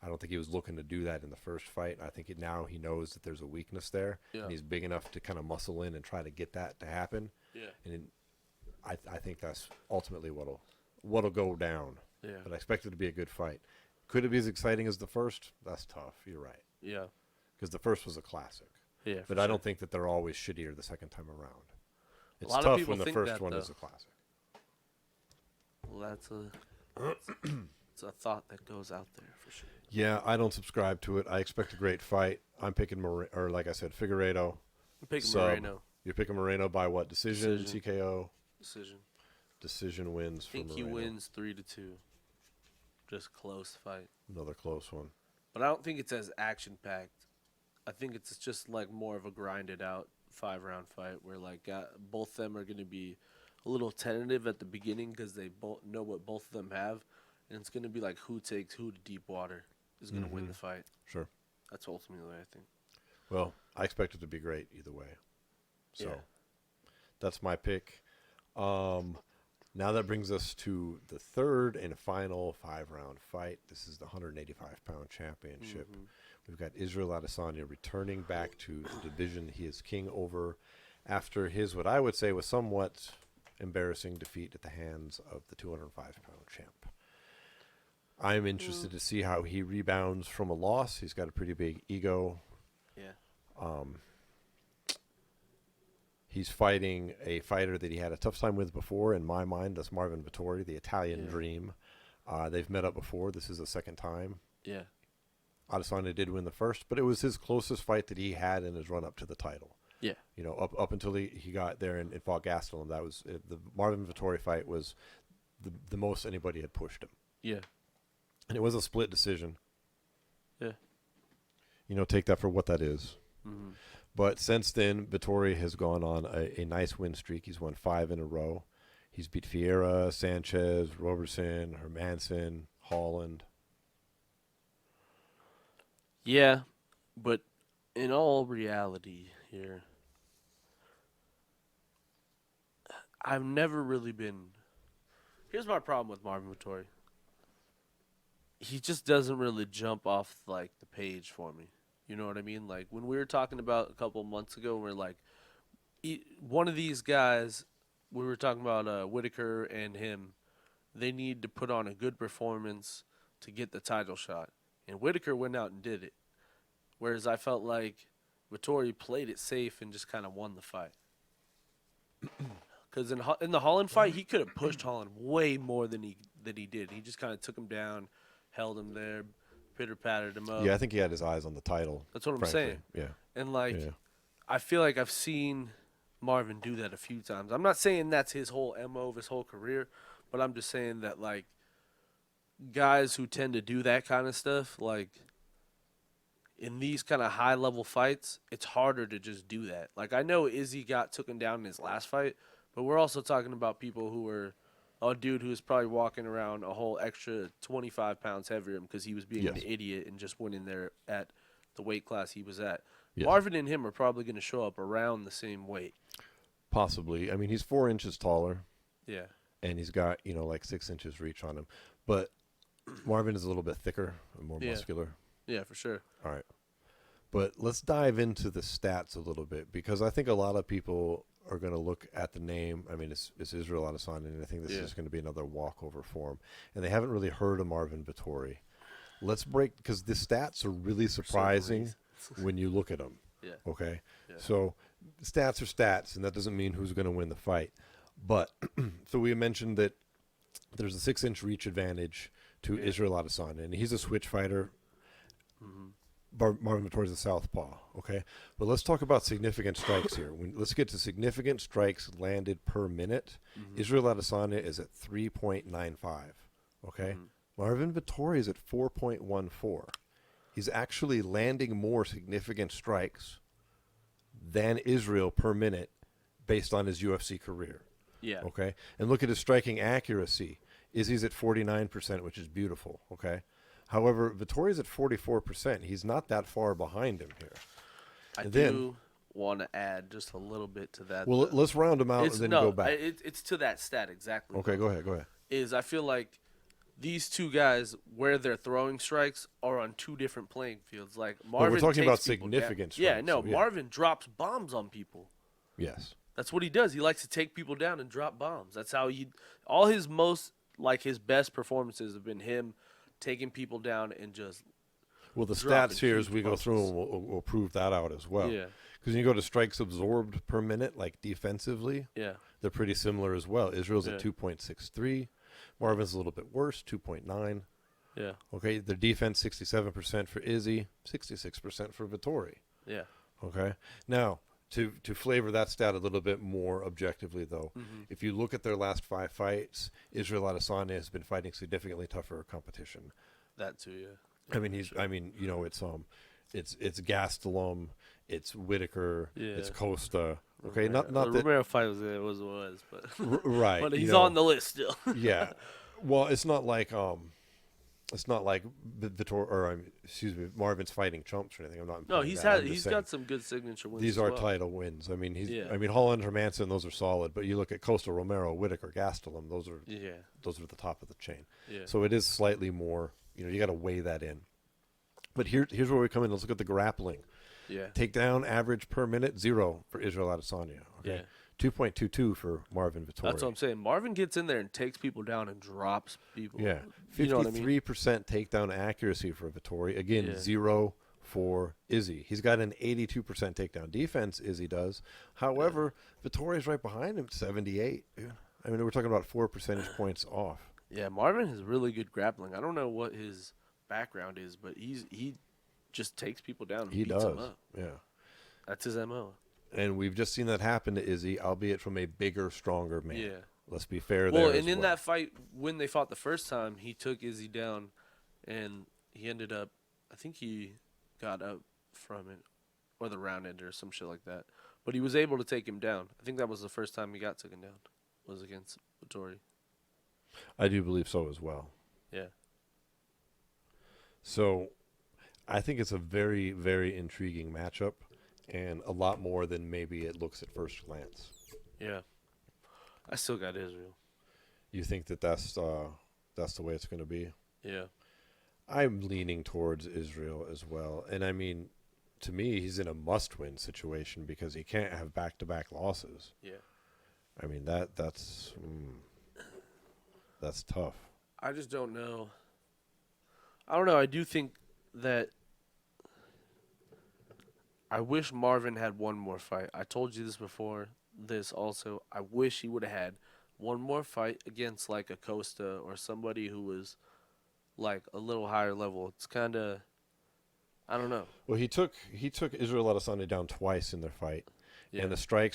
I don't think he was looking to do that in the first fight. I think now he knows that there's a weakness there, and he's big enough to kind of muscle in and try to get that to happen. Yeah. And I think that's ultimately what'll go down. Yeah. But I expect it to be a good fight. Could it be as exciting as the first? That's tough. You're right. Yeah. Because the first was a classic. Yeah. But I don't think that they're always shittier the second time around. It's lot of tough people when the think first that, one though. is a classic. Well, it's a thought that goes out there for sure. Yeah, I don't subscribe to it. I expect a great fight. I'm picking like I said, Figueiredo. I'm picking Sub. Moreno. You're picking Moreno by what? Decision. Decision. TKO? Decision. Decision wins I for think he Moreno. wins 3-2. Just close fight. Another close one. But I don't think it's as action packed. I think it's just like more of a grinded out 5-round fight where like both of them are going to be a little tentative at the beginning because they both know what both of them have, and it's going to be like who takes who to deep water is going to win the fight. Sure. That's ultimately what I think. Well, I expect it to be great either way. So that's my pick. Now that brings us to the third and final 5-round fight. This is the 185-pound championship. We've got Israel Adesanya returning back to the division he is king over after his, what I would say, was somewhat embarrassing defeat at the hands of the 205-pound champ. I'm interested to see how he rebounds from a loss. He's got a pretty big ego. Yeah. He's fighting a fighter that he had a tough time with before, in my mind. That's Marvin Vettori, the Italian dream. They've met up before. This is the second time. Yeah. Adesanya did win the first, but it was his closest fight that he had in his run-up to the title. Yeah. Up until he got there and fought Gastelum. That was the Marvin Vettori fight was the most anybody had pushed him. Yeah. And it was a split decision. Yeah. Take that for what that is. Mm-hmm. But since then, Vettori has gone on a nice win streak. He's won 5 in a row. He's beat Vieira, Sanchez, Roberson, Hermanson, Holland. Yeah, but in all reality here, I've never really been. Here's my problem with Marvin Vettori. He just doesn't really jump off like the page for me. You know what I mean? Like when we were talking about a couple of months ago, we're like, one of these guys, we were talking about Whitaker and him. They need to put on a good performance to get the title shot. And Whitaker went out and did it. Whereas I felt like Vettori played it safe and just kind of won the fight. Because in the Holland fight, he could have pushed Holland way more than he did. He just kind of took him down, held him there, pitter-pattered him up. Yeah, I think he had his eyes on the title. That's what I'm frankly. saying. Yeah. And, like, Yeah. I feel like I've seen Marvin do that a few times. I'm not saying that's his whole MO of his whole career, but I'm just saying that, like, guys who tend to do that kind of stuff, like, in these kind of high-level fights, it's harder to just do that. Like, I know Izzy got taken down in his last fight, but we're also talking about people who were a dude who's probably walking around a whole extra 25 pounds heavier because he was being an Yes. idiot and just went in there at the weight class he was at. Yes. Marvin and him are probably going to show up around the same weight. Possibly. I mean, he's 4 inches taller. Yeah. And he's got, like 6 inches reach on him. But Marvin is a little bit thicker and more muscular. Yeah, for sure. All right. But let's dive into the stats a little bit, because I think a lot of people are going to look at the name. I mean, it's Israel Adesanya, and I think this is going to be another walkover for him. And they haven't really heard of Marvin Vettori. Let's break, because the stats are really surprising when you look at them. Yeah. Okay? Yeah. So stats are stats, and that doesn't mean who's going to win the fight. But so we mentioned that there's a 6-inch reach advantage to Israel Adesanya, and he's a switch fighter. Marvin Vettori is a southpaw, okay? But let's talk about significant strikes here. Let's get to significant strikes landed per minute. Israel Adesanya is at 3.95, okay? Marvin Vettori is at 4.14. He's actually landing more significant strikes than Israel per minute based on his UFC career. Yeah. Okay? And look at his striking accuracy. Izzy's at 49%, which is beautiful, okay? However, Vettori's at 44%. He's not that far behind him here. I do want to add just a little bit to that. Well, let's round them out and then go back. It's to that stat exactly. Okay, go ahead. Is I feel like these two guys, where they're throwing strikes, are on two different playing fields. Like Marvin, we're talking about takes people significant down. Yeah, strikes, no, so, yeah. Marvin drops bombs on people. Yes. That's what he does. He likes to take people down and drop bombs. That's how all his his best performances have been him taking people down and just. Well, the dropping stats here as huge we go through punches. them will prove that out as well. Yeah. Because you go to strikes absorbed per minute, like defensively, Yeah. they're pretty similar as well. Israel's at Yeah. 2.63. Marvin's a little bit worse, 2.9. Yeah. Okay, their defense 67% for Izzy, 66% for Vettori. Yeah. Okay, now to flavor that stat a little bit more objectively, though, if you look at their last 5 fights, Israel Adesanya has been fighting significantly tougher competition. That too. Yeah. I mean, it's Gastelum, it's Whitaker, it's Costa. Okay, not the that Romero fight was but right, but he's on the list still. yeah. Well, it's not like Vittor or Marvin's fighting chumps or anything. I'm not. No, implying he's that. I'm just he's saying got some good signature wins. these as are well. title wins. I mean, Yeah. Holland, Hermanson, those are solid. But you look at Costa, Romero, Whitaker, Gastelum. Those are the top of the chain. Yeah. So it is slightly more. You got to weigh that in. But here's where we come in. Let's look at the grappling. Yeah. Takedown average per minute 0 for Israel Adesanya. Okay. Yeah. 2.22 for Marvin Vettori. That's what I'm saying. Marvin gets in there and takes people down and drops people. Yeah. 53% You know what I mean? takedown accuracy for Vettori. Again, Yeah. 0 for Izzy. He's got an 82% takedown defense, Izzy does. However, Vettori's right behind him, 78. Yeah. I mean, we're talking about 4 percentage points off. Yeah, Marvin has really good grappling. I don't know what his background is, but he just takes people down and He beats them does. up. Yeah. That's his MO. And we've just seen that happen to Izzy, albeit from a bigger, stronger man. Yeah. Let's be fair Well, there and as in that fight, when they fought the first time, he took Izzy down, and he ended up, I think he got up from it, or the round ended or some shit like that. But he was able to take him down. I think that was the first time he got taken down, was against Vettori. I do believe so as well. Yeah. So I think it's a very, very intriguing matchup, and a lot more than maybe it looks at first glance. Yeah. I still got Israel. You think that's the way it's going to be? Yeah. I'm leaning towards Israel as well. And I mean, to me, he's in a must-win situation because he can't have back-to-back losses. Yeah. I mean, that's tough. I just don't know. I don't know. I do think that I wish Marvin had one more fight. I told you this before. This also, I wish he would have had one more fight against like a Costa or somebody who was like a little higher level. It's kind of, I don't know. Well, he took Israel Adesanya down twice in their fight, and the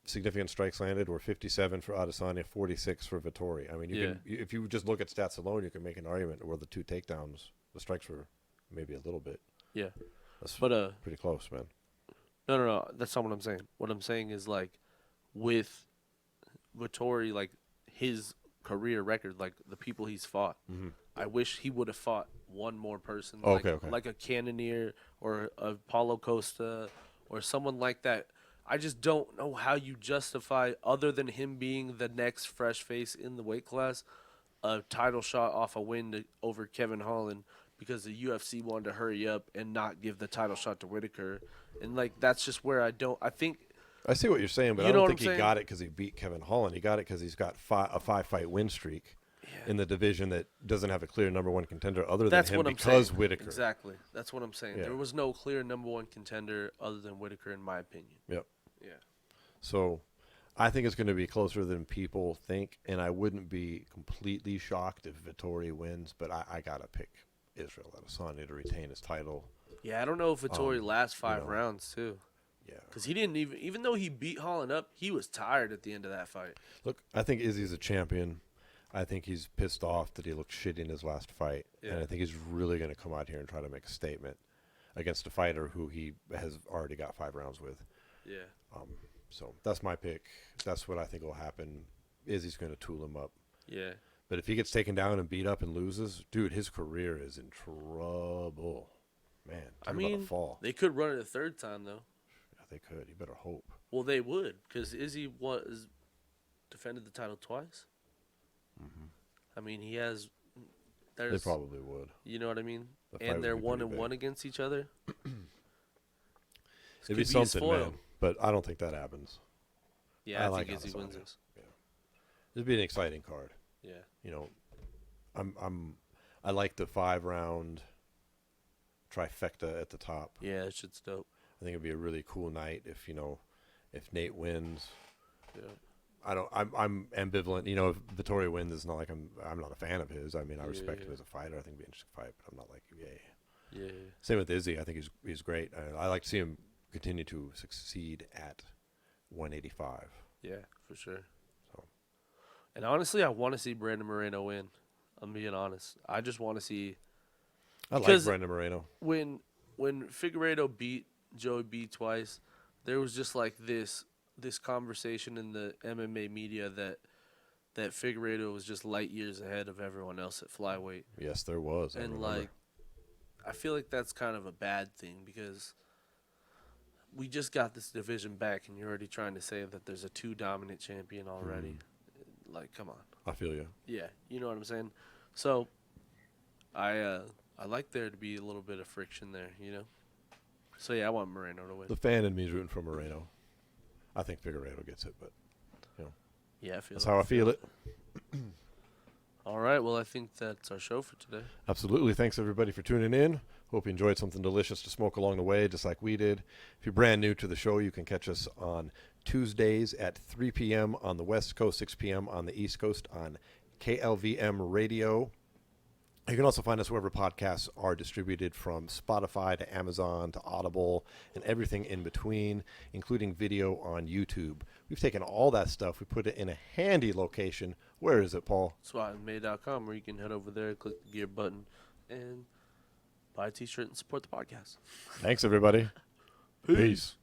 significant strikes landed were 57 for Adesanya, 46 for Vettori. I mean, if you just look at stats alone, you can make an argument where the 2 takedowns, the strikes were maybe a little bit. Yeah, That's but pretty close, man. No. That's not what I'm saying. What I'm saying is like with Vettori, like his career record, like the people he's fought. Mm-hmm. I wish he would have fought one more person, Oh, like, okay. like a Cannonier or a Paulo Costa or someone like that. I just don't know how you justify, other than him being the next fresh face in the weight class, a title shot off a win over Kevin Holland because the UFC wanted to hurry up and not give the title shot to Whitaker. And, like, that's just where I think I see what you're saying, but You I know don't what think I'm he saying? got it because he beat Kevin Holland. He got it because he's got a 5-fight win streak in the division that doesn't have a clear number one contender other that's than him what I'm because saying. Whitaker. Exactly. That's what I'm saying. Yeah. There was no clear number one contender other than Whitaker, in my opinion. Yep. Yeah. So I think it's going to be closer than people think, and I wouldn't be completely shocked if Vettori wins, but I got to pick Israel Adesanya to retain his title. Yeah, I don't know if Vettori lasts 5 know. rounds, too. Yeah. Because he didn't even though he beat Holland up, he was tired at the end of that fight. Look, I think Izzy's a champion. I think he's pissed off that he looked shitty in his last fight, and I think he's really going to come out here and try to make a statement against a fighter who he has already got 5 rounds with. Yeah. So that's my pick. That's what I think will happen. Izzy's going to tool him up. Yeah. But if he gets taken down and beat up and loses, dude, his career is in trouble. Man, talk about a fall. They could run it a third time, though. Yeah, they could. You better hope. Well, they would, because Izzy defended the title twice. Mm-hmm. I mean, he has. They probably would. You know what I mean? The fight And they're would be pretty 1-1 big. against each other. It'd be something, man. But I don't think that happens. Yeah, I like think Izzy Adesanya. wins this. Yeah. It'd be an exciting card. Yeah. You know, I like the 5-round trifecta at the top. Yeah, that shit's dope. I think it'd be a really cool night if Nate wins. Yeah. I'm ambivalent. If Vettori wins, it's not like I'm not a fan of his. I mean, I respect him as a fighter. I think it'd be an interesting fight, but I'm not like, yay. Yeah. Same with Izzy. I think he's great. I like to see him continue to succeed at 185. Yeah, for sure. So. And honestly, I want to see Brandon Moreno win. I'm being honest. I just want to see. I like Brandon Moreno. When Figueiredo beat Joey B twice, there was just like this conversation in the MMA media that Figueiredo was just light years ahead of everyone else at flyweight. Yes, there was. And like, I feel like that's kind of a bad thing because we just got this division back, and you're already trying to say that there's a 2 dominant champion already. Like, come on. I feel you. Yeah, you know what I'm saying. So, I like there to be a little bit of friction there, So yeah, I want Moreno to win. The fan in me is rooting for Moreno. I think Figueiredo gets it, but yeah, I feel that's how I feel it. All right, well, I think that's our show for today. Absolutely. Thanks, everybody, for tuning in. Hope you enjoyed something delicious to smoke along the way, just like we did. If you're brand new to the show, you can catch us on Tuesdays at 3 p.m. on the West Coast, 6 p.m. on the East Coast on KLVM Radio. You can also find us wherever podcasts are distributed, from Spotify to Amazon to Audible and everything in between, including video on YouTube. We've taken all that stuff. We put it in a handy location. Where is it, Paul? SWATandMay.com, where you can head over there, click the gear button, and buy a t-shirt and support the podcast. Thanks, everybody. Peace.